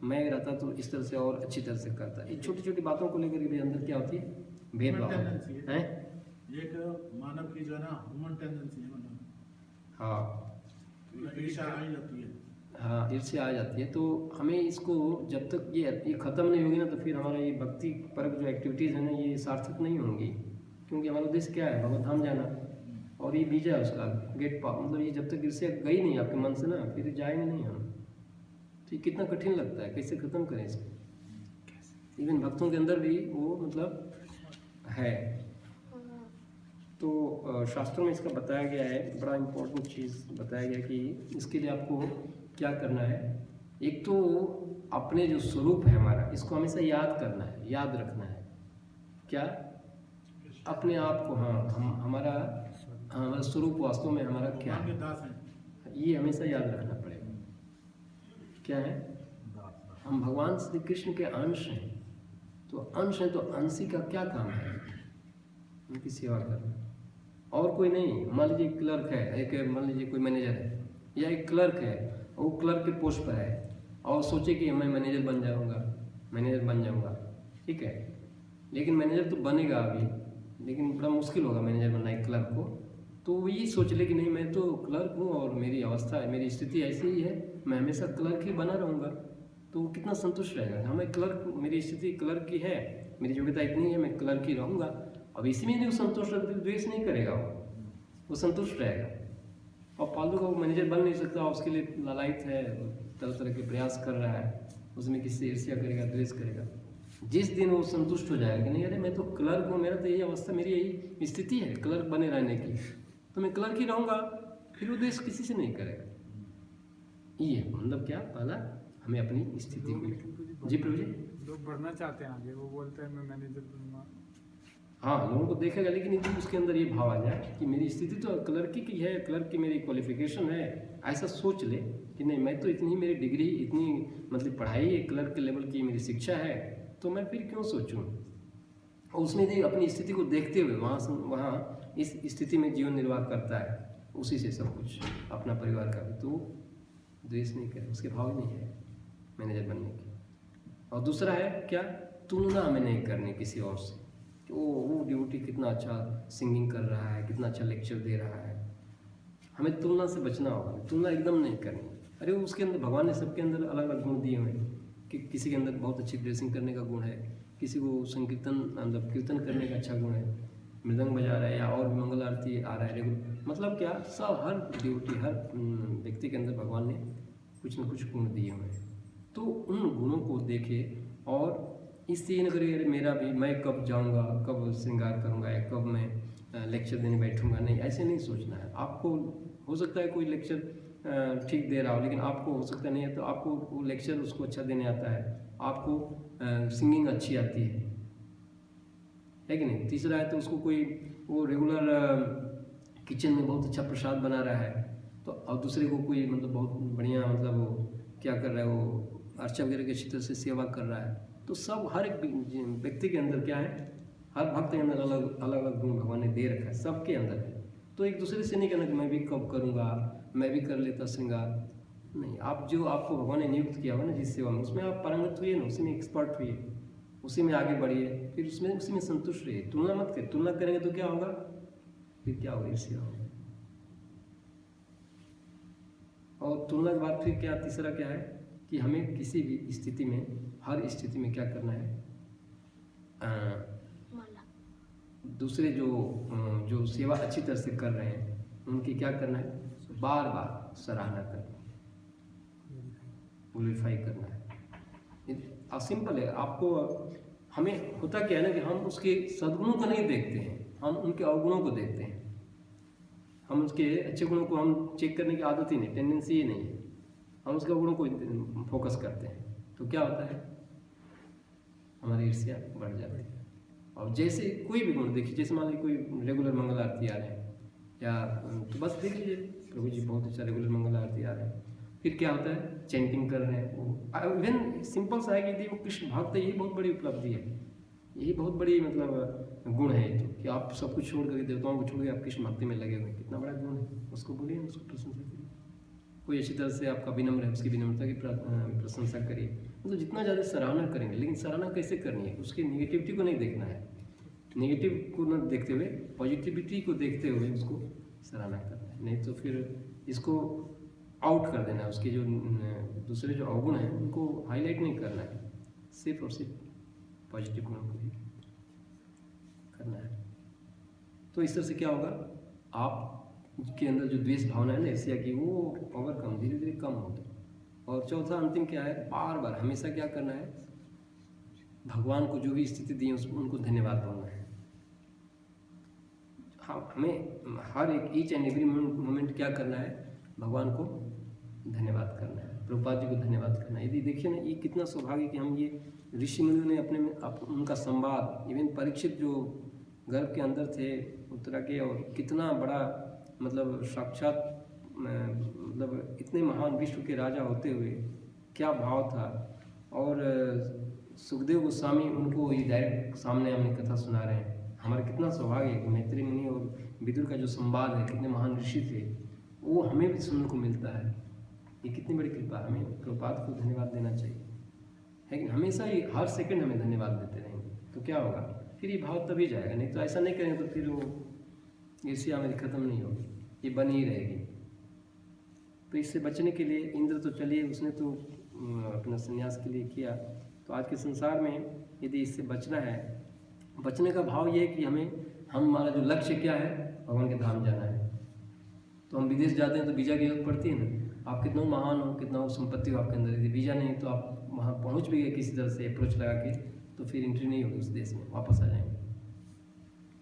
मैं रहता तो इस तरह से और अच्छी तरह से करता। ये छोटी छोटी बातों को लेकर के अंदर क्या होती है, भेदभाव है। एक मानव की जो है ना ह्यूमन टेंडेंसी है, मतलब हाँ, ईर्ष्या आ ही जाती है। हाँ, ईर्ष्या आ जाती है। तो हमें इसको जब तक ये ख़त्म नहीं होगी ना, तो फिर हमारा ये भक्ति परक जो एक्टिविटीज़ है ना, ये सार्थक नहीं होंगी। क्योंकि हमारा उद्देश्य क्या है, भगवत धाम जाना, और ये बीजा है उसका गेट पा। मतलब ये जब तक ईर्ष्या गई नहीं आपके मन से ना, फिर जाएंगे नहीं हम। तो ये कितना कठिन लगता है, कैसे ख़त्म करें इसको? इवन भक्तों के अंदर भी वो मतलब है। तो शास्त्रों में इसका बताया गया है, बड़ा इम्पोर्टेंट चीज़ बताया गया कि इसके लिए आपको क्या करना है। एक तो अपने जो स्वरूप है हमारा, इसको हमेशा याद करना है, याद रखना है। क्या? अपने आप को, हाँ, हमारा स्वरूप वास्तव में हमारा क्या भगवान के है, दास हैं। ये हमेशा याद रखना पड़ेगा। क्या है? हम भगवान श्री कृष्ण के अंश हैं। तो अंश हैं, तो अंशी का क्या काम है? उनकी सेवा करना, और कोई नहीं। मान लीजिए क्लर्क है, एक मान लीजिए कोई मैनेजर है या एक क्लर्क है, वो क्लर्क के पोस्ट पर है और सोचे कि मैं मैनेजर बन जाऊंगा, ठीक है। लेकिन मैनेजर तो बनेगा अभी, लेकिन बड़ा मुश्किल होगा मैनेजर बनना एक क्लर्क को। तो वो ये सोच ले कि नहीं, मैं तो क्लर्क हूँ और मेरी अवस्था है, मेरी स्थिति ऐसी ही है, मैं हमेशा क्लर्क ही बना रहूँगा। तो वो कितना संतुष्ट रहेगा? हाँ, मैं क्लर्क, मेरी स्थिति क्लर्क की है, मेरी योग्यता इतनी है, मैं क्लर्क ही रहूँगा। अब इसी में भी वो संतुष्ट रहता है, द्वेष नहीं करेगा, वो संतुष्ट रहेगा। और फालतू का वो मैनेजर बन नहीं सकता, उसके लिए लालायित है, तरह तरह के प्रयास कर रहा है, उसमें किसी ईर्ष्या करेगा, द्वेष करेगा। जिस दिन वो संतुष्ट हो जाएगा कि नहीं, अरे मैं तो क्लर्क हूँ, मेरा तो यही अवस्था, मेरी यही स्थिति है क्लर्क बने रहने की, तो मैं क्लर्क ही रहूँगा, फिर वो द्वेष किसी से नहीं करेगा। ये मतलब क्या? पहला हमें अपनी स्थिति को। जी प्रभु जी। लोग बढ़ना चाहते हैं आगे, वो बोलते हैं मैं मैनेजर बनूंगा। हाँ, लोगों को देखेगा, लेकिन यदि उसके अंदर ये भाव आ जाए कि मेरी स्थिति तो क्लर्की की है, क्लर्क की मेरी क्वालिफिकेशन है, ऐसा सोच ले कि नहीं, मैं तो इतनी, मेरी डिग्री इतनी, मतलब पढ़ाई है, क्लर्क के लेवल की मेरी शिक्षा है, तो मैं फिर क्यों सोचूं। और उसमें यदि अपनी स्थिति को देखते हुए वहाँ इस स्थिति में जीवन निर्वाह करता है, उसी से सब कुछ, अपना परिवार का भी, तो द्वेष नहीं करे, उसके भाव ही नहीं है मैनेजर बनने की। और दूसरा है क्या? तुलना हमें नहीं करनी किसी और से, कि वो ड्यूटी कितना अच्छा सिंगिंग कर रहा है, कितना अच्छा लेक्चर दे रहा है। हमें तुलना से बचना होगा, तुलना एकदम नहीं करनी। अरे उसके अंदर भगवान ने सबके अंदर अलग अलग गुण दिए हुए हैं कि किसी के अंदर बहुत अच्छी ड्रेसिंग करने का गुण है, किसी को संकीर्तन मतलब कीर्तन करने का अच्छा गुण है, मृदंग बजा रहा है या और भी मंगल आरती आ रहा है रेगुलर। मतलब क्या, सब हर ड्यूटी, हर व्यक्ति के अंदर भगवान ने कुछ न कुछ गुण दिए हुए हैं। तो उन गुणों को देखे और इससे ये न करिए अरे मेरा भी, मैं कब जाऊंगा, कब श्रृंगार करूंगा या कब मैं लेक्चर देने बैठूंगा। नहीं, ऐसे नहीं सोचना है। आपको हो सकता है कोई लेक्चर ठीक दे रहा हो, लेकिन आपको हो सकता नहीं है, तो आपको वो लेक्चर उसको अच्छा देने आता है, आपको सिंगिंग अच्छी आती है कि नहीं। तीसरा है तो उसको कोई वो रेगुलर किचन में बहुत अच्छा प्रसाद बना रहा है, तो और दूसरे को कोई मतलब बहुत बढ़िया, मतलब वो क्या कर रहा है, वो अर्चा वगैरह की अच्छी तरह से सेवा कर रहा है। तो सब हर एक व्यक्ति के अंदर क्या है, हर भक्त के अंदर अलग अलग गुण भगवान ने दे रखा है, सबके अंदर है। तो एक दूसरे से नहीं कहना कि मैं भी कब करूँगा, मैं भी कर लेता श्रृंगार। नहीं, आप जो आपको भगवान ने नियुक्त किया हुआ ना जिस सेवा में, उसमें आप पारंगत हुए ना, उसी में एक्सपर्ट हुए, उसी में आगे बढ़िए, फिर उसी में संतुष्ट रहिए। तुलना मत करें, तुलना करेंगे तो क्या होगा, फिर क्या होगा, ईर्ष्या होगा। और तुलना के बाद फिर क्या, तीसरा क्या है कि हमें किसी भी स्थिति में, हर स्थिति में क्या करना है, दूसरे जो सेवा अच्छी तरह से कर रहे हैं उनकी क्या करना है, बार बार सराहना करना, ग्लोरीफाई करना है। सिंपल है। आपको, हमें होता क्या है ना कि हम उसके सद्गुणों को नहीं देखते हैं, हम उनके अवगुणों को देखते हैं। हम उसके अच्छे गुणों को हम चेक करने की आदत ही नहीं, टेंडेंसी ही नहीं है, हम उसके गुणों को फोकस करते हैं। तो क्या होता है, हमारी ईर्ष्या बढ़ जाती है। और जैसे कोई भी गुण देखिए, जैसे मान लीजिए कोई रेगुलर मंगल आरती आ रहे हैं, या तो बस देख लीजिए प्रभु जी बहुत अच्छा रेगुलर मंगल आरती आ रहे हैं, फिर क्या होता है, चैंटिंग कर रहे हैं। वो इवन सिंपल सा है कि यदि वो कृष्ण भक्त है, यही बहुत बड़ी उपलब्धि है, यही बहुत बड़ी मतलब गुण है तो कि आप सब कुछ छोड़ करके, देवताओं को छोड़ के आप कृष्ण भक्ति में लगे हुए, कितना बड़ा गुण है। उसको बोलिए, उसको प्रशंसा करिए। कोई अच्छी तरह से आपका विनम्र है, उसकी विनम्रता की प्रशंसा करिए। मतलब जितना ज़्यादा सराहना करेंगे, लेकिन सराहना कैसे करनी है, उसके निगेटिविटी को नहीं देखना है, नेगेटिव को न देखते हुए पॉजिटिविटी को देखते हुए उसको सराहना करना है। नहीं तो फिर इसको आउट कर देना है, उसके जो दूसरे जो अवगुण हैं उनको हाईलाइट नहीं करना है, सिर्फ और सिर्फ पॉजिटिव गुणों को ही करना है। तो इस तरह से क्या होगा, आप के अंदर जो द्वेष भावना है ना ईर्ष्या की, वो ओवरकम, धीरे धीरे कम होगी। और चौथा अंतिम क्या है, बार बार हमेशा क्या करना है, भगवान को जो भी स्थिति दी है उनको धन्यवाद बोलना है। हाँ, हमें हर एक ईच एंड एवरी मोमेंट क्या करना है, भगवान को धन्यवाद करना है, प्रभुपाद जी को धन्यवाद करना है। यदि देखिए ना, ये कितना सौभाग्य कि हम ये ऋषि मुनियों ने अपने में उनका संवाद, इवन परीक्षित जो गर्भ के अंदर थे उत्तरा के, और कितना बड़ा मतलब साक्षात मतलब इतने महान विश्व के राजा होते हुए क्या भाव था। और सुखदेव गोस्वामी उनको ये डायरेक्ट सामने हमें कथा सुना रहे हैं। हमारा कितना सौभाग्य है कि मैत्री मुनि और विदुर का जो संवाद है, कितने महान ऋषि थे, वो हमें भी सुनने को मिलता है। ये कितनी बड़ी कृपा, हमें प्रभुपाद को धन्यवाद देना चाहिए, है कि हमेशा ही हर सेकंड हमें धन्यवाद देते रहेंगे तो क्या होगा, फिर ये भाव तभी जाएगा। नहीं तो ऐसा नहीं करेंगे तो फिर वो ईर्ष्या हमारी खत्म नहीं होगी, ये बनी ही रहेगी। तो इससे बचने के लिए इंद्र तो चलिए उसने तो अपना संन्यास के लिए किया, तो आज के संसार में यदि इससे बचना है, बचने का भाव ये है कि हमारा जो लक्ष्य क्या है, भगवान के धाम जाना है। तो हम विदेश जाते हैं तो वीज़ा की जरूरत पड़ती है ना। आप कितना महान हो, कितना हो संपत्ति हो आपके अंदर, यदि वीज़ा नहीं तो आप वहाँ पहुँच भी गए किसी तरह से अप्रोच लगा के, तो फिर एंट्री नहीं होगी उस देश में, वापस आ जाएंगे।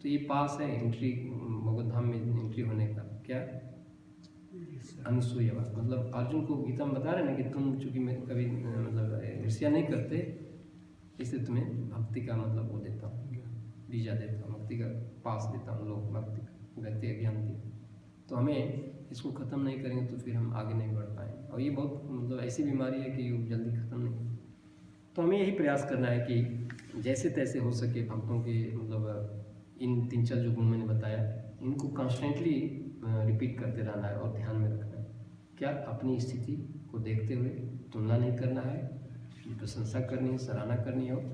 तो ये पास है एंट्री, भगवत धाम में एंट्री होने का। क्या अनुसूया, मतलब अर्जुन को गीता में बता रहे हैं ना कि तुम चूँकि मैं कभी मतलब ईर्ष्या नहीं करते, इसलिए तुम्हें भक्ति का मतलब वो देता हूँ, वीज़ा देता हूँ, भक्ति का पास देता हूँ, लोग भक्ति का ज्ञान दिया। तो हमें इसको ख़त्म नहीं करेंगे तो फिर हम आगे नहीं बढ़ पाएंगे। और ये बहुत मतलब ऐसी बीमारी है कि जल्दी ख़त्म नहीं। तो हमें यही प्रयास करना है कि जैसे तैसे हो सके भक्तों के मतलब इन 3-4 जो गुण मैंने बताया, इनको कॉन्स्टेंटली रिपीट करते रहना है और ध्यान में रखना है। क्या अपनी स्थिति को देखते हुए तुलना नहीं करना है, प्रशंसा करनी है, सराहना करनी है, और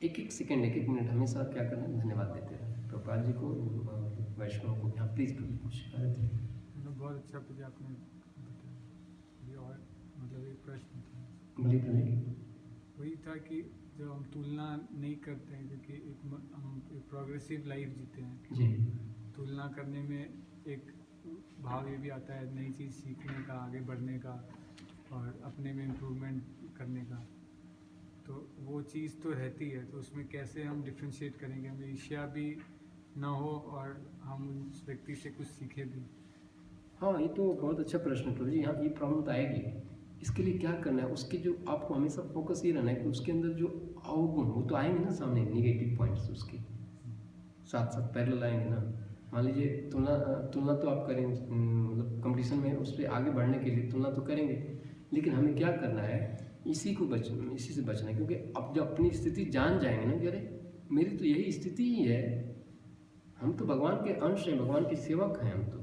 एक सेकंड, एक मिनट हमेशा क्या करना है, धन्यवाद देते हैं प्रभुपाद जी को, वैष्णव को। यहाँ प्लीज़ कुछ कह रहे थे। बहुत अच्छा मुझे आपने बताया। और मतलब एक प्रश्न था, बोलिए। वही था कि जब हम तुलना नहीं करते हैं, क्योंकि हम एक प्रोग्रेसिव लाइफ जीते हैं, जी, तुलना करने में एक भाव ये भी आता है नई चीज़ सीखने का, आगे बढ़ने का और अपने में इम्प्रूवमेंट करने का। तो वो चीज़ तो रहती है, तो उसमें कैसे हम डिफ्रेंशिएट करेंगे, हमें ईर्ष्या भी ना हो और हम उस व्यक्ति से कुछ सीखे भी। हाँ, ये तो बहुत अच्छा प्रश्न है प्रभु जी। यहाँ ये प्रॉब्लम तो आएगी, इसके लिए क्या करना है, उसके जो आपको हमेशा फोकस ये रहना है कि उसके अंदर जो अवगुण वो तो आएंगे ना सामने, निगेटिव पॉइंट्स उसके साथ साथ पैरेलल आएंगे ना। मान लीजिए तुलना तो आप करेंगे, मतलब कंपटीशन में उस पर आगे बढ़ने के लिए तुलना तो करेंगे, लेकिन हमें क्या करना है, इसी से बचना है। क्योंकि अब जब अपनी स्थिति जान जाएंगे ना कि अरे मेरी तो यही स्थिति ही है, हम तो भगवान के अंश हैं, भगवान के सेवक हैं हम तो।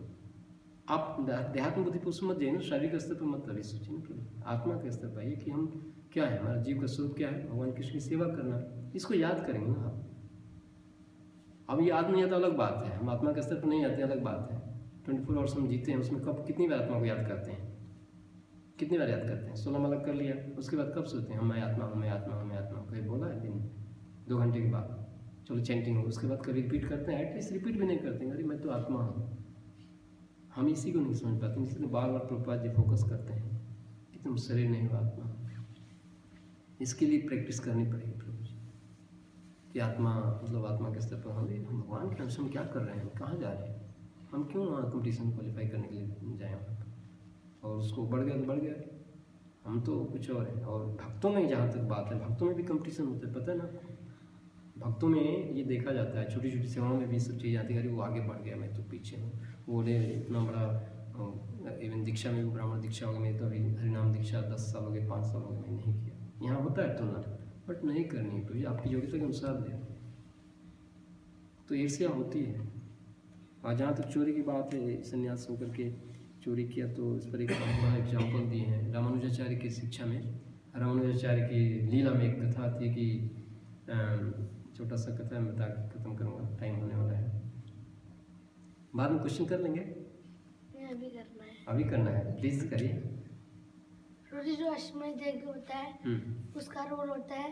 आप देहात्म बुद्धि पुरुष मत जाइए ना, शारीरिक स्तर पर मत अभी सोचिए ना, आत्मा के स्तर पर आइए कि हम क्या है, हमारा जीव का स्वरूप क्या है, भगवान कृष्ण की सेवा करना। इसको याद करेंगे ना आप। अब याद नहीं आता अलग बात है, हम आत्मा के स्तर पर नहीं आते अलग बात है। 24 आवर्स हम जीते हैं, उसमें कब कितनी बार आत्मा को याद करते हैं, कितनी बार याद करते हैं? 16 माला कर लिया, उसके बाद कब सोचते हैं हम मैं आत्मा हूँ, मैं आत्मा हूँ, मैं आत्मा हूँ? कभी बोला है दिन 2 घंटे के बाद? चलो चैंटिंग हो, उसके बाद कभी रिपीट करते हैं? एटलीस्ट रिपीट भी नहीं करते हैं, अरे मैं तो आत्मा हूँ। हम इसी को नहीं समझ पाते, इसलिए बार बार प्रभुपाद जी फोकस करते हैं कि तुम शरीर नहीं हो, आत्मा। इसके लिए प्रैक्टिस करनी पड़ेगी प्रभु जी कि आत्मा मतलब आत्मा के स्तर पर हम भगवान के अंश, हम क्या कर रहे हैं, कहाँ जा रहे हैं, हम क्यों कंपटीशन क्वालिफाई करने के लिए जाए वहाँ पर, और उसको बढ़ गया तो बढ़ गया, हम तो कुछ और है। और भक्तों में जहाँ तक बात है, भक्तों में भी कंपटीशन होता है, पता है ना। भक्तों में ये देखा जाता है, छोटी छोटी सेवाओं में भी सब चीज़ आती है, अरे वो आगे बढ़ गया, मैं तो पीछे हूँ, वो इतना बड़ा इवन दीक्षा में भी ब्राह्मण दीक्षा हो गई, मैं तो अभी हरिनाम दीक्षा 10 साल हो गए, 5 साल हो गए, मैं नहीं किया। यहाँ होता है तुलना, बट नहीं करनी है, तो ये आपकी योग्यता के अनुसार दे। तो ईर्ष्या होती है। और जहाँ तक चोरी की बात है, संन्यास होकर के चोरी किया, तो इस पर एक बड़ा एग्जाम्पल दिए हैं रामानुजाचार्य की शिक्षा में। रामानुजाचार्य की लीला में एक कथा थी कि छोटा सा कथा मैं बता के खत्म करूँगा, टाइम होने वाला है, बाद में क्वेश्चन कर लेंगे। अभी करना है, अभी करना है, प्लीज करिए। रोजी जो अश्वमेध यज्ञ होता है उसका रोल होता है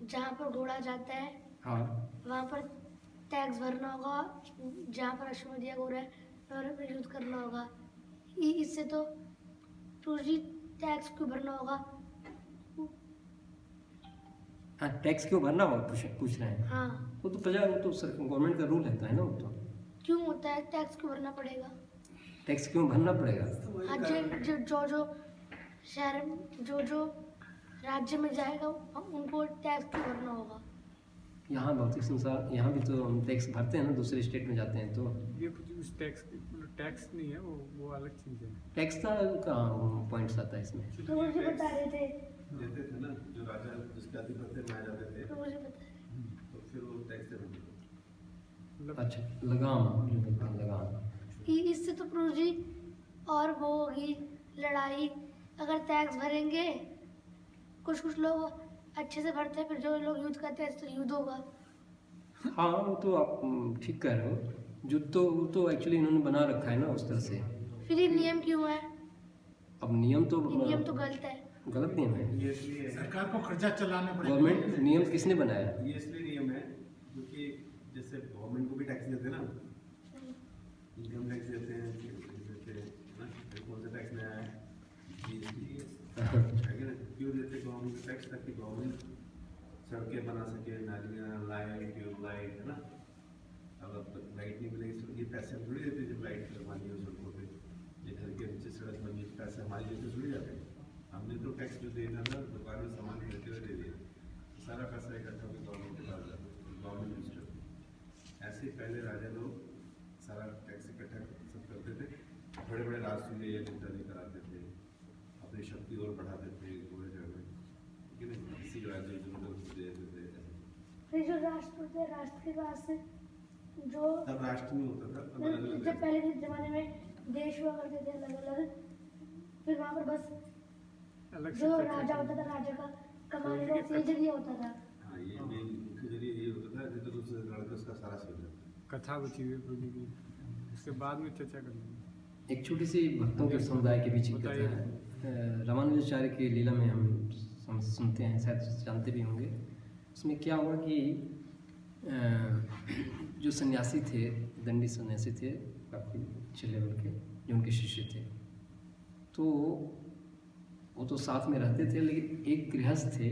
जहाँ पर घोड़ा जाता है, हाँ, वहाँ पर टैक्स भरना होगा, जहाँ पर अश्वमेध यज्ञ हो रहा है वहाँ पर युद्ध करना होगा। इससे तो रोजी टैक्स क्यों भरना होगा? हाँ, टैक्स क्यों भरना हो पूछ रहे हैं। हाँ, वो तो गवर्नमेंट का रूल रहता है ना। वो तो क्यों होता है, टैक्स क्यों भरना पड़ेगा? टैक्स क्यों भरना पड़ेगा। हाँ, जो शहर जो राज्य में जाएगा उनको टैक्स क्यों भरना होगा? यहाँ भौतिक संसार यहाँ भी तो हम टैक्स भरते हैं ना, दूसरे स्टेट में जाते हैं तो। ये कुछ टैक्स नहीं है, वो अलग चीज़ है। टैक्स का पॉइंट्स आता है इसमें। तो मुझे बता रहे थे, देते थे ना, जो राजा जिसके आधिपत्य में आ जाते थे, तो मुझे बता रहे थे। तो फिर वो टैक्स देना पड़ता। मतलब अच्छा, लगाम जो बोलते हैं, लगाम। इससे तो प्रभु जी और वो होगी लड़ाई। अगर टैक्स भरेंगे, कुछ लोग अच्छे से भरते हैं, फिर जो लोग युद्ध करते हैं तो युद्ध होगा। हाँ, वो तो आप ठीक कह रहे हो। जो तो वो तो एक्चुअली इन्होंने बना रखा है ना उस तरह से। फिर ये नियम क्यों है? अब नियम तो ये नियम तो गलत है। गलत नियम है। ये इसलिए सरकार को खर्चा चलाने पड़ेगा। गवर्नमेंट नियम किसने बनाया। ये इसलिए नियम है क्योंकि जैसे गवर्नमेंट को भी टैक्स देते हैं ना, इनकम टैक्स देते हैं ना, कौन सा टैक्स नया है, GST है ना। क्यों देते गवर्नमेंट टैक्स? ताकि गवर्नमेंट सड़कें बना सके, नालियाँ, लाइट, ट्यूबलाइट, है ना। अगर लाइट नहीं मिलेगी तो ये पैसे थोड़ी देते जब लाइट लगवानी हो सड़कों पे। ये घर के नीचे सड़क बनी, पैसे हमारी जैसे थोड़ी जाते हैं। हमने तो टैक्स जो देना था दुकान में सामान खरीदते हुए दे दिया, सारा पैसा इकट्ठा होकर गवर्नमेंट के पास जाता है, गवर्नमेंट मिनिस्टर। ऐसे पहले राजा लोग सारा टैक्स इकट्ठा सब करते थे, बड़े बड़े राजसूय निगरानी कराते थे, अपनी शक्ति और बढ़ाते थे पूरे जगह में, ठीक है ना। किसी राज्य को दे देते थे। फिर जो राष्ट्र होते हैं, राष्ट्र के पास जो तब राष्ट्र नहीं होता था, तब अलग अलग जब पहले के जमाने में देश हुआ करते थे अलग अलग, फिर वहाँ पर बस अलग से जो टैक्स राजा है। होता था, राजा का कमाने का ये जरिया होता था। हाँ, ये मेन मुख्य जरिए ये होता था, नहीं तो दूसरे लड़के उसका सारा सो जाता। कथा बची हुई है प्रभु जी की, उसके बाद में चर्चा करेंगे। एक छोटी सी भक्तों के समुदाय के बीच की कथा है। रामानुजाचार्य की लीला में हम सुनते हैं, शायद जानते भी होंगे। उसमें क्या हुआ कि जो सन्यासी थे, दंडी सन्यासी थे, काफ़ी अच्छे लेवल के, जो उनके शिष्य थे, तो वो तो साथ में रहते थे, लेकिन एक गृहस्थ थे,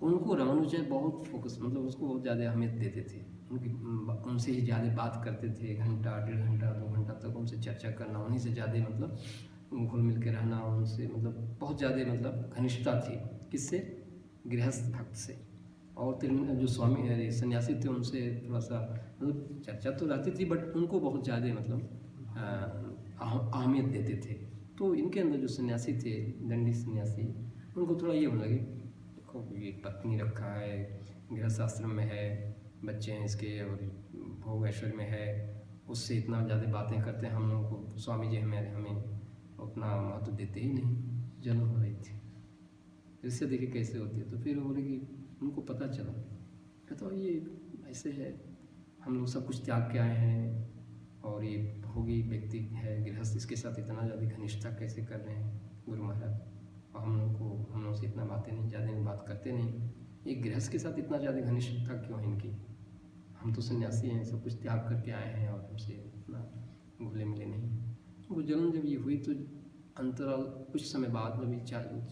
उनको रामानुजाचार्य बहुत फोकस, मतलब उसको बहुत ज़्यादा अहमियत देते थे। उनसे ही ज़्यादा बात करते थे, घंटा, 1.5 घंटा, 2 घंटा तक उनसे चर्चा करना, उन्हीं से ज़्यादा मतलब घुल मिल के रहना, उनसे मतलब बहुत ज़्यादा मतलब घनिष्ठता थी। किससे? गृहस्थ भक्त से। और जो स्वामी सन्यासी थे उनसे थोड़ा सा मतलब चर्चा तो रहती थी, बट उनको बहुत ज़्यादा मतलब अहमियत देते थे। तो इनके अंदर जो सन्यासी थे, दंडी सन्यासी, उनको थोड़ा ये होने लगे, देखो ये पत्नी रखा है, गृहस्थ आश्रम में है, बच्चे हैं इसके, और भोग ऐश्वर्य में है, उससे इतना ज़्यादा बातें करते हैं, हम लोगों को स्वामी जी हमें उतना महत्व देते ही नहीं। जलन हो रही थी, इससे देखिए कैसे होती है। तो फिर वो बोले कि उनको पता चला, तो ये ऐसे है, हम लोग सब कुछ त्याग के आए हैं, और ये भोगी व्यक्ति है, गृहस्थ, इसके साथ इतना ज़्यादा घनिष्ठता कैसे कर रहे हैं गुरु महाराज। और हम लोग से इतना बातें नहीं, ज़्यादा बात करते नहीं, एक गृहस्थ के साथ इतना ज़्यादा घनिष्ठता क्यों है इनकी? हम तो सन्यासी हैं, सब कुछ त्याग करके आए हैं, और हमसे इतना घुले मिले नहीं। वो जलन जब ये हुई तो अंतराल कुछ समय बाद जब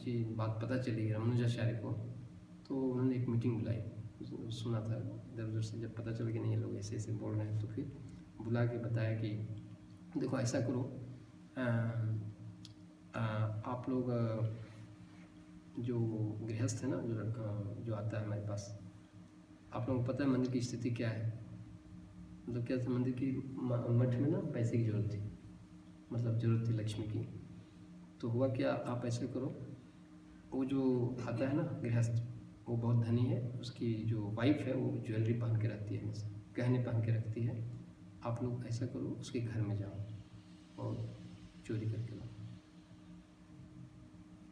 ये बात पता चली रामानुजाचार्य को, तो उन्होंने एक मीटिंग बुलाई। सुना था इधर उधर से, जब पता चला कि नहीं ये लोग ऐसे ऐसे बोल रहे हैं, तो फिर बुला के बताया कि देखो ऐसा करो, आप लोग जो गृहस्थ है ना, जो लड़का जो आता है हमारे पास, आप लोगों को पता है मंदिर की स्थिति क्या है? मतलब क्या था, मंदिर की मठ में ना पैसे की ज़रूरत थी, मतलब ज़रूरत थी लक्ष्मी की। तो हुआ क्या, आप ऐसे करो, वो जो आता है ना गृहस्थ, वो बहुत धनी है, उसकी जो वाइफ है वो ज्वेलरी पहन के रखती है, हमेशा गहने पहन के रखती है। आप लोग ऐसा करो, उसके घर में जाओ और चोरी करके लाओ।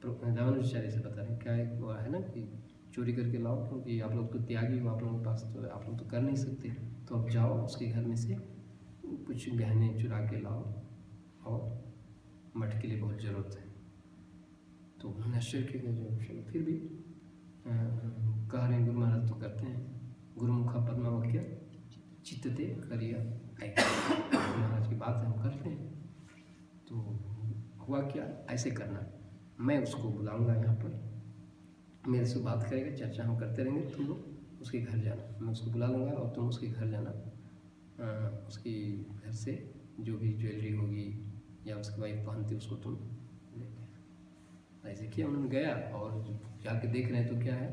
रामानुजाचार्य से बता रहे हैं, क्या है ना कि चोरी करके लाओ, क्योंकि आप लोग तो त्यागी हो, आप लोगों के पास तो आप लोग तो कर नहीं सकते, तो अब जाओ उसके घर में से कुछ गहने चुरा के लाओ, और मठ के लिए बहुत ज़रूरत है। तो उन्होंने आश्चर्य किया, फिर भी कह रहे हैं गुरु महाराज तो करते हैं, गुरुमुखा पद्मावक्य चित्तते करिया महाराज की बात है, हम करते हैं। तो हुआ क्या, ऐसे करना, मैं उसको बुलाऊंगा यहाँ पर, मेरे से बात करेगा, चर्चा हम करते रहेंगे, तुम लोग उसके घर जाना, मैं उसको बुला लूँगा और तुम उसके घर जाना। उसकी घर से जो भी ज्वेलरी होगी या उसकी वाइफ पहनती उसको तुम लेके। ऐसे किया, उन्होंने गया और जाके देख रहे हैं तो क्या है,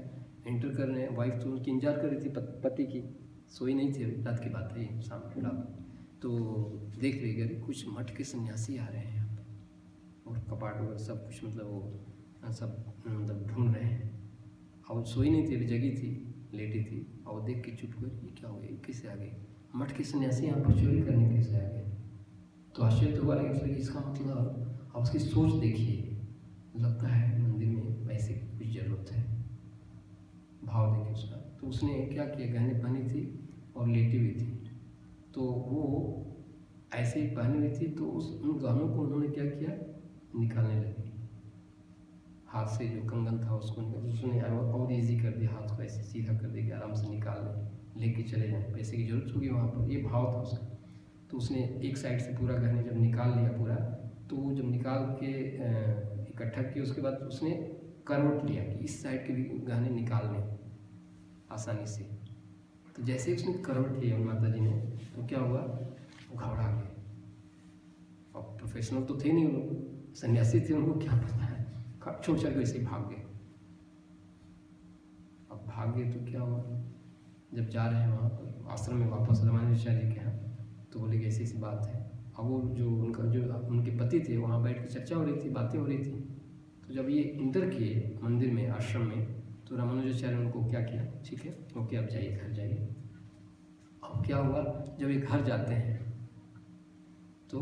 एंटर कर रहे हैं। वाइफ तो उनकी इंतजार कर रही थी पति की, सोई नहीं थी, रात की बात है, शाम को रात। तो देख रही गई कुछ मठ के सन्यासी आ रहे हैं यहाँ पर और कपाट वगैरह सब कुछ, मतलब वो सब मतलब ढूंढ रहे हैं। और सोई नहीं थी, अभी जगी थी, लेटी थी, और देख के चुप गई, ये क्या हो गया, कैसे आ गए मठ के सन्यासी यहाँ पर चोरी करने, कैसे आ गए। तो आश्चर्य हुआ, लेकिन इसका मतलब अब उसकी सोच देखिए, लगता है मंदिर में पैसे की कुछ ज़रूरत है, भाव देखिए उसका। तो उसने क्या किया, गहने पहनी थी और लेटी हुई थी, तो वो ऐसे ही पहनी हुई थी, तो उन गहनों को उन्होंने क्या किया, निकालने लगी। हाथ से जो कंगन था उसको उसने और ईजी कर दिया, हाथ को ऐसे सीधा कर दिया, आराम से निकाल लेके चले जाएँ, पैसे की ज़रूरत होगी वहाँ पर, ये भाव था उसका। तो उसने एक साइड से पूरा गहने जब निकाल लिया पूरा, तो वो जब निकाल के इकट्ठा किया, उसके बाद उसने करवट लिया कि इस साइड के भी गहने निकाल लें आसानी से। तो जैसे ही उसने करवट लिया माता जी ने, तो क्या हुआ, वो घबरा गए। और प्रोफेशनल तो थे नहीं वो लोग, सन्यासी थे, उनको क्या पता है, छोड़ छोड़ के वैसे ही भाग गए। अब भाग गए तो क्या हुआ, जब जा रहे हैं वहाँ पर आश्रम में वापस रामानुजाचार्य जी के यहाँ, तो बोले कि ऐसी ऐसी बात है। अब वो जो उनके पति थे वहाँ बैठ के चर्चा हो रही थी, बातें हो रही थी। तो जब ये इंटर किए मंदिर में, आश्रम में, तो रामानुजाचार्य ने उनको क्या किया, ठीक है ओके अब जाइए, घर जाइए। अब क्या हुआ, जब ये घर जाते हैं तो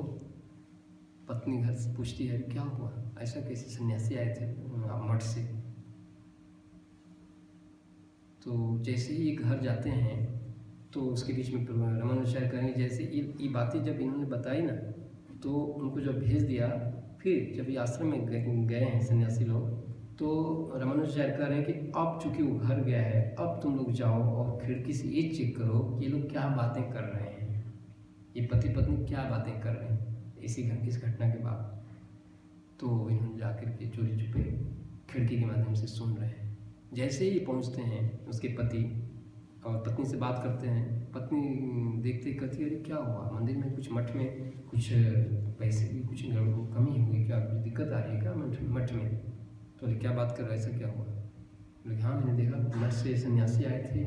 पत्नी घर से पूछती है क्या हुआ, ऐसा कैसे, सन्यासी आए थे मठ से। तो जैसे ही घर जाते हैं तो उसके बीच में रामानुजाचार्य करेंगे, जैसे ये बातें जब इन्होंने बताई ना, तो उनको जब भेज दिया, फिर जब ये आश्रम में गए हैं सन्यासी लोग, तो रामानुजाचार्य कह रहे हैं कि अब चूंकि वो घर गया है, अब तुम लोग जाओ और खिड़की से ये चेक करो कि ये लोग क्या बातें कर रहे हैं, ये पति पत्नी क्या बातें कर रहे हैं इस घटना के बाद। तो इन्होंने जाकर के चोरी छुपे खिड़की के माध्यम से सुन रहे हैं। जैसे ही पहुंचते हैं उसके पति और पत्नी से बात करते हैं, पत्नी देखते ही कहती है अरे क्या हुआ, मंदिर में कुछ मठ में कुछ पैसे की कुछ कमी हुई क्या, कुछ दिक्कत आ रही है क्या मठ में। तो बोले क्या बात कर रहे हो, ऐसा क्या हुआ। बोले हाँ मैंने देखा मठ से सन्यासी आए थे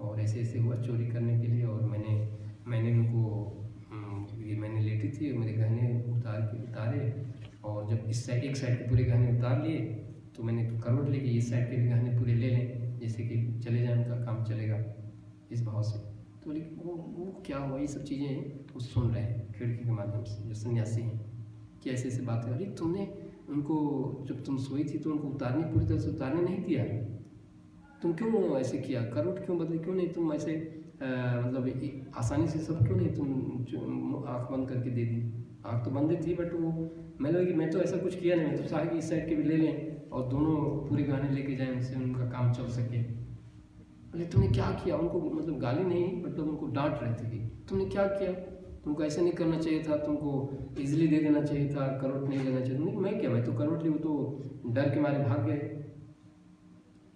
और ऐसे ऐसे हुआ चोरी करने के लिए, और मैंने उनको मैंने लेटी थी और मेरे गहने उतारे, और जब इस साइड एक साइड के पूरे गहने उतार लिए तो मैंने करवट ली कि इस साइड के भी गहने पूरे ले लें, जैसे कि चले जाए, उनका काम चलेगा, इस भाव से। तो लेकिन वो क्या हुआ, ये सब चीज़ें वो सुन रहे हैं खिड़की के माध्यम से, जो सन्यासी हैं कि ऐसे ऐसे बातें। अरे तुमने उनको जब तुम सोई थी तो उनको पूरी तरह से उतारने नहीं दिया, तुम क्यों ऐसे किया, करवट क्यों बदले, क्यों नहीं तुम ऐसे मतलब आसानी से सब क्यों नहीं तुम आँख बंद करके दे दी। आँख तो बंद ही थी बट वो मैं तो ऐसा कुछ किया नहीं, मैं तो चाहे कि इस साइड के भी ले लें और दोनों पूरे गाने लेके जाएं, उनसे उनका काम चल सके। अरे तुमने क्या किया, उनको मतलब गाली नहीं मतलब उनको डांट रहे थे कि तुमने क्या किया, तुमको ऐसा नहीं करना चाहिए था, तुमको इजीली दे देना चाहिए था, करवट नहीं लेना चाहिए। मैं क्या, मैं तो करवट ली, वो तो डर के मारे भाग गए।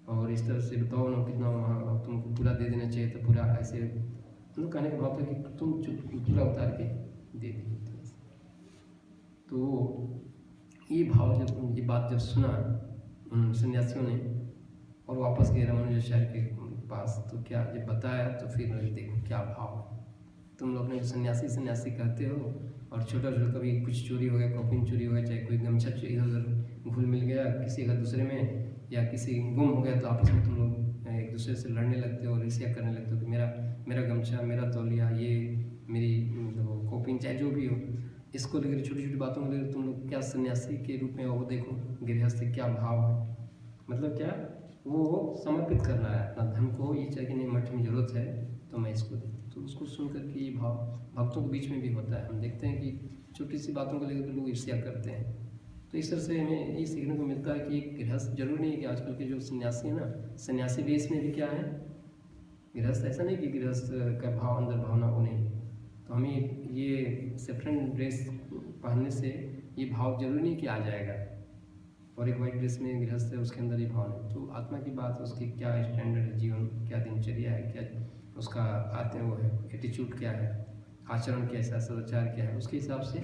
और इस तरह से बताओ ना कितना वहाँ तुमको पूरा दे देना चाहिए था, पूरा ऐसे मतलब कहने का भाव था कि तुम पूरा उतार के दे दी। तो ये भाव जब ये बात जब सुना उन सन्यासियों ने और वापस गए रामानुजाचार्य के पास, तो क्या जब बताया तो फिर देखो क्या भाव, तुम लोग ने सन्यासी कहते हो और छोटा छोटा कभी कुछ चोरी हो गया, कॉपिन चोरी हो गया, चाहे कोई गमछा इधर उधर घुल मिल गया किसी का दूसरे में, या किसी गुम हो गया, तो आपस में तुम लोग एक दूसरे से लड़ने लगते हो और ईर्ष्या करने लगते हो कि मेरा गमछा, मेरा तौलिया, ये मेरी मतलब कॉपिन, चाहे जो भी हो, इसको लेकर छोटी छोटी बातों को लेकर तुम लोग क्या सन्यासी के रूप में, वो देखो गृहस्थ क्या भाव है, मतलब क्या वो समर्पित कर रहा है अपना धन को, ये चाहिए कि नहीं मठ में जरूरत है तो मैं इसको दूँ। तो उसको सुन करके ये भाव भक्तों के बीच में भी होता है। हम देखते हैं कि छोटी सी बातों को लेकर लोग ईर्ष्या करते हैं। तो इस तरह से हमें ये सीखने को मिलता है कि एक गृहस्थ जरूरी नहीं है कि आजकल के जो सन्यासी है ना, सन्यासी वेश में भी क्या है गृहस्थ, ऐसा नहीं कि गृहस्थ का भाव अंदर भावना हो नहीं। तो हमें ये सेफ्रन ड्रेस पहनने से ये भाव जरूरी नहीं कि आ जाएगा, और एक वाइट ड्रेस में गृहस्थ है, उसके अंदर ही भावना है। तो आत्मा की बात, उसकी क्या स्टैंडर्ड है जीवन, क्या दिनचर्या है, क्या उसका आते वो है एटीट्यूड क्या है, आचरण कैसा, सदाचार क्या है, उसके हिसाब से।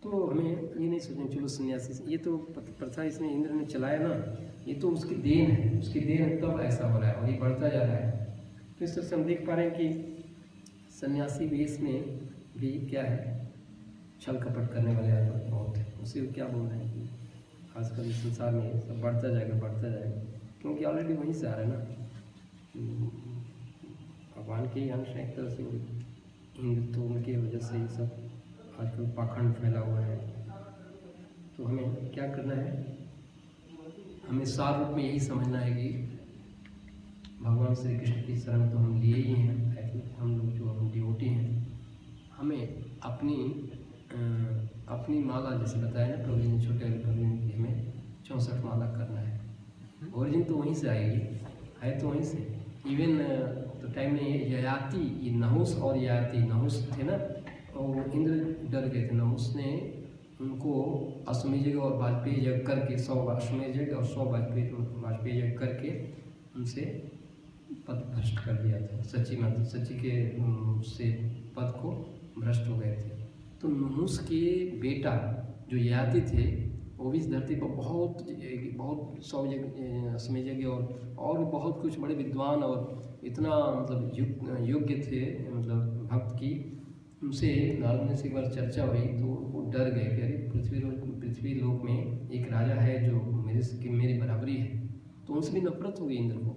तो हमें ये नहीं सोचना चलो सन्यासी ये तो प्रथा इसने इंद्र ने चलाया ना, ये तो उसकी देन है, उसकी देन है तब ऐसा हो रहा है और ये बढ़ता जा रहा है। तो इस तरह से हम देख पा रहे हैं कि सन्यासी वेश में भी क्या है, छल कपट करने वाले आदमी बहुत है। उसे क्या बोल रहे हैं कि आजकल इस संसार में सब बढ़ता जाएगा, क्योंकि ऑलरेडी वहीं से आ रहा है ना, भगवान के ही अंश है एक तरह से। हिंदुत्व उनकी वजह से ये सब आजकल पाखंड फैला हुआ है। तो हमें क्या करना है, हमें सार रूप में यही समझना है कि भगवान श्री कृष्ण की शरण तो हम लिए ही हैं, हम लोग जो हम डिवोटी हैं, हमें अपनी माला जैसे बताया ना प्रभु जी ने, छोटे प्रभु जी ने कि हमें 64 माला करना है। ओरिजिन तो वहीं से आएगी, है तो वहीं से। इवन तो टाइम में ययाति, ये नहुस और ययाति, नहुस थे ना, और इंद्र डर गए थे। नहुस ने उनको अश्वमेध यज्ञ और वाजपेयी यज्ञ करके 100 अश्वमेध यज्ञ और 100 वाजपेयी यज्ञ करके उनसे पद भ्रष्ट कर दिया था। सच्ची के से पद को भ्रष्ट हो गए थे। तो नहुस के बेटा जो ययाति थे वो भी इस धरती पर बहुत 100 अश्वमेध यज्ञ और भी बहुत कुछ बड़े विद्वान और इतना मतलब योग्य थे, मतलब भक्त की। उनसे नारद ने से एक बार चर्चा हुई तो वो डर गए कि अरे पृथ्वी लोक में एक राजा है जो मेरी बराबरी है। तो उनसे भी नफरत हो गई इंद्र को,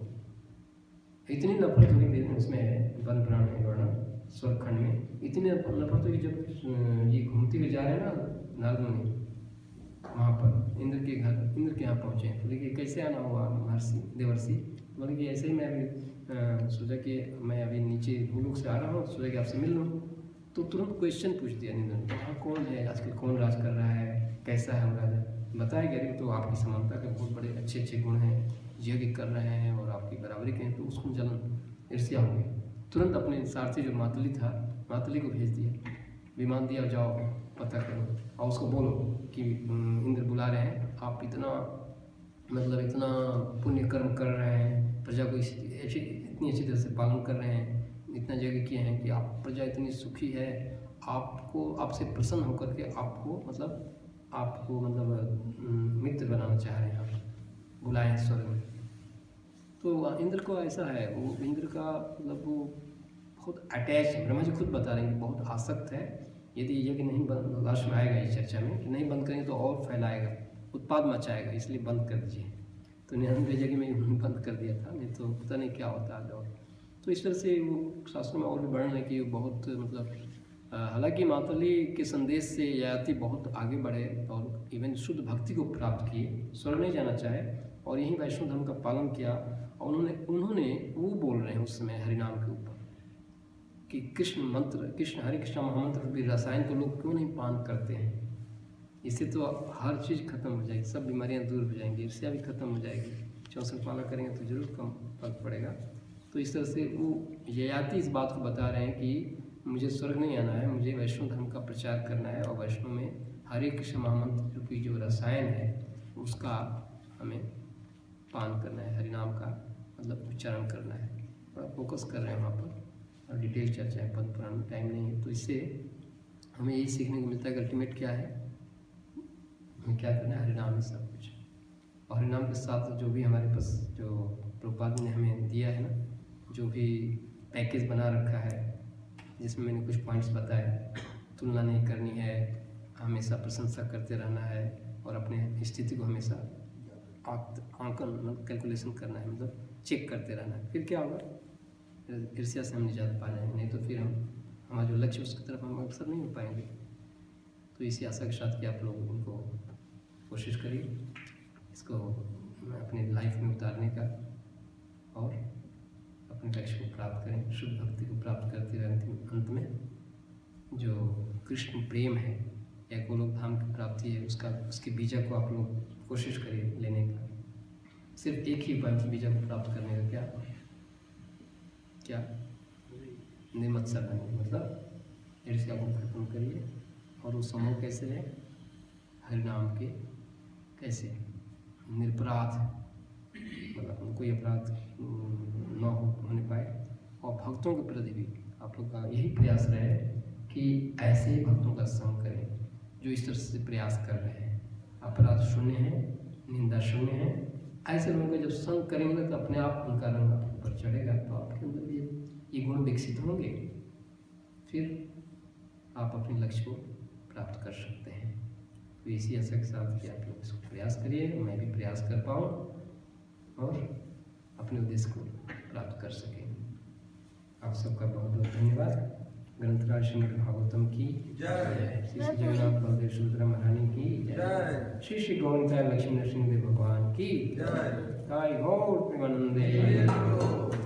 इतनी नफरत हो गई। उसमें वन पुराण में वर्णन स्वर्ग खंड में इतनी नफरत हुई, जब ये घूमते हुए जा रहे हैं ना नारद मुनि वहाँ पर इंद्र के यहाँ पहुँचे। तो देखिए कैसे आना हुआ महर्षि देवर्षि, बोले कि ऐसे ही मैं अभी सोचा कि मैं अभी नीचे भूलोक से आ रहा हूँ, सोचा कि आपसे मिल लूँ। तो तुरंत क्वेश्चन पूछ दिया इंद्र ने, हाँ कौन है आजकल, कौन राज कर रहा है, कैसा है वो राजा। बताया गया तो आपकी समानता के बहुत बड़े अच्छे गुण हैं, यज्ञ कर रहे हैं और आपकी बराबरी के हैं। तो उसको जलन ईर्ष्या हो गई। तुरंत अपने सारथी जो मातली था, मातली को भेज दिया, विमान दिया, जाओ पता करो और उसको बोलो कि इंद्र बुला रहे हैं, आप इतना पुण्य कर्म कर रहे हैं, प्रजा को इतनी अच्छी तरह से पालन कर रहे हैं, इतना यज्ञ किए हैं कि आप प्रजा इतनी सुखी है, आपसे प्रसन्न होकर के आपको मित्र बनाना चाह रहे हैं, आप बुलाए हैं स्वर्ग में। तो इंद्र को ऐसा है, वो इंद्र का मतलब वो बहुत अटैच है। ब्रह्मा जी खुद बता रहे हैं कि बहुत आसक्त है। यदि यज्ञ नहीं बंद, लास्ट में आएगा इस चर्चा में कि नहीं बंद करेंगे तो और फैलाएगा, उत्पाद मचाएगा, इसलिए बंद कर दीजिए। तो 99 यज्ञ में बंद कर दिया था, नहीं तो पता नहीं क्या होता है। और तो इस तरह से वो शास्त्रों में और भी वर्णन है कि बहुत हालांकि मातली के संदेश से ययाति बहुत आगे बढ़े और इवन शुद्ध भक्ति को प्राप्त किए, स्वर्ग नहीं जाना चाहे और यही वैष्णव धर्म का पालन किया। और उन्होंने वो बोल रहे हैं उस समय हरिनाम के ऊपर कि कृष्ण हरे कृष्णा महामंत्र भी रसायन को लोग क्यों नहीं पान करते हैं, इससे तो हर चीज़ खत्म हो जाएगी, सब बीमारियां दूर हो जाएंगी, ईर्ष्या भी खत्म हो जाएगी। 64 माला करेंगे तो जरूर कम फर्क पड़ेगा। तो इस तरह से वो ययाति इस बात को बता रहे हैं कि मुझे स्वर्ग नहीं आना है, मुझे वैष्णव धर्म का प्रचार करना है और वैष्णव में हरे कृष्ण महामंत्र की जो रसायन है उसका हमें पान करना है, हरिनाम का मतलब उच्चारण करना है। थोड़ा फोकस कर रहे हैं वहाँ पर और डिटेल चर्चा है, पद्म पुराण में टाइम नहीं है। तो इससे हमें यही सीखने को मिलता है कि अल्टीमेट क्या है, हमें क्या करना है, हरिनाम है सब कुछ। और हरिनाम के साथ जो भी हमारे पास जो प्रभुपाद ने हमें दिया है ना, जो भी पैकेज बना रखा है, जिसमें मैंने कुछ पॉइंट्स बताए, तुलना नहीं करनी है, हमेशा प्रशंसा करते रहना है और अपने स्थिति को हमेशा आंकन मतलब कैलकुलेशन करना है, मतलब चेक करते रहना है। फिर क्या होगा, ईर्ष्या से हम निजात पा जाएंगे, नहीं तो फिर हमारा जो लक्ष्य उसकी तरफ हम अक्सर नहीं हो पाएंगे। तो इसी आशा के साथ कि आप लोग उनको कोशिश करिए इसको अपनी लाइफ में उतारने का और अपने लक्ष्य को प्राप्त करें, शुद्ध भक्ति को प्राप्त करते हुए अंत में जो कृष्ण प्रेम है या गोलोक धाम की प्राप्ति है उसके बीजा को आप लोग कोशिश करिए लेने का। सिर्फ एक ही उपाय बीजा को प्राप्त करने का, क्या निर्मत्सर बने, मतलब ईर्ष्या को खत्म करिए। और वो समूह कैसे है, हरिनाम के कैसे निरपराध, मतलब कोई अपराध न होने पाए। और भक्तों के प्रति भी आप लोग का यही प्रयास रहे कि ऐसे ही भक्तों का संग करें जो इस तरह से प्रयास कर रहे हैं। अपराध शून्य है, निंदा शून्य है। ऐसे लोगों का जब संग करेंगे तो अपने आप उनका रंग आपके ऊपर चढ़ेगा, तो आपके अंदर भी ये गुण विकसित होंगे, फिर आप अपने लक्ष्य को प्राप्त कर सकते हैं। तो इसी आशा के साथ कि आप लोग इसको प्रयास करिए, मैं भी प्रयास कर पाऊँ और अपने उद्देश्य को प्राप्त कर सकें। आप सबका बहुत बहुत धन्यवाद। ग्रंथराज श्रीमद् भागवतम की जय। श्री श्री जगन्नाथ बलदेव सुभद्रा महारानी की जय। श्री श्री गोविंदा लक्ष्मी नरसिंह देव भगवान की जय। जय हो प्रेमानंदे।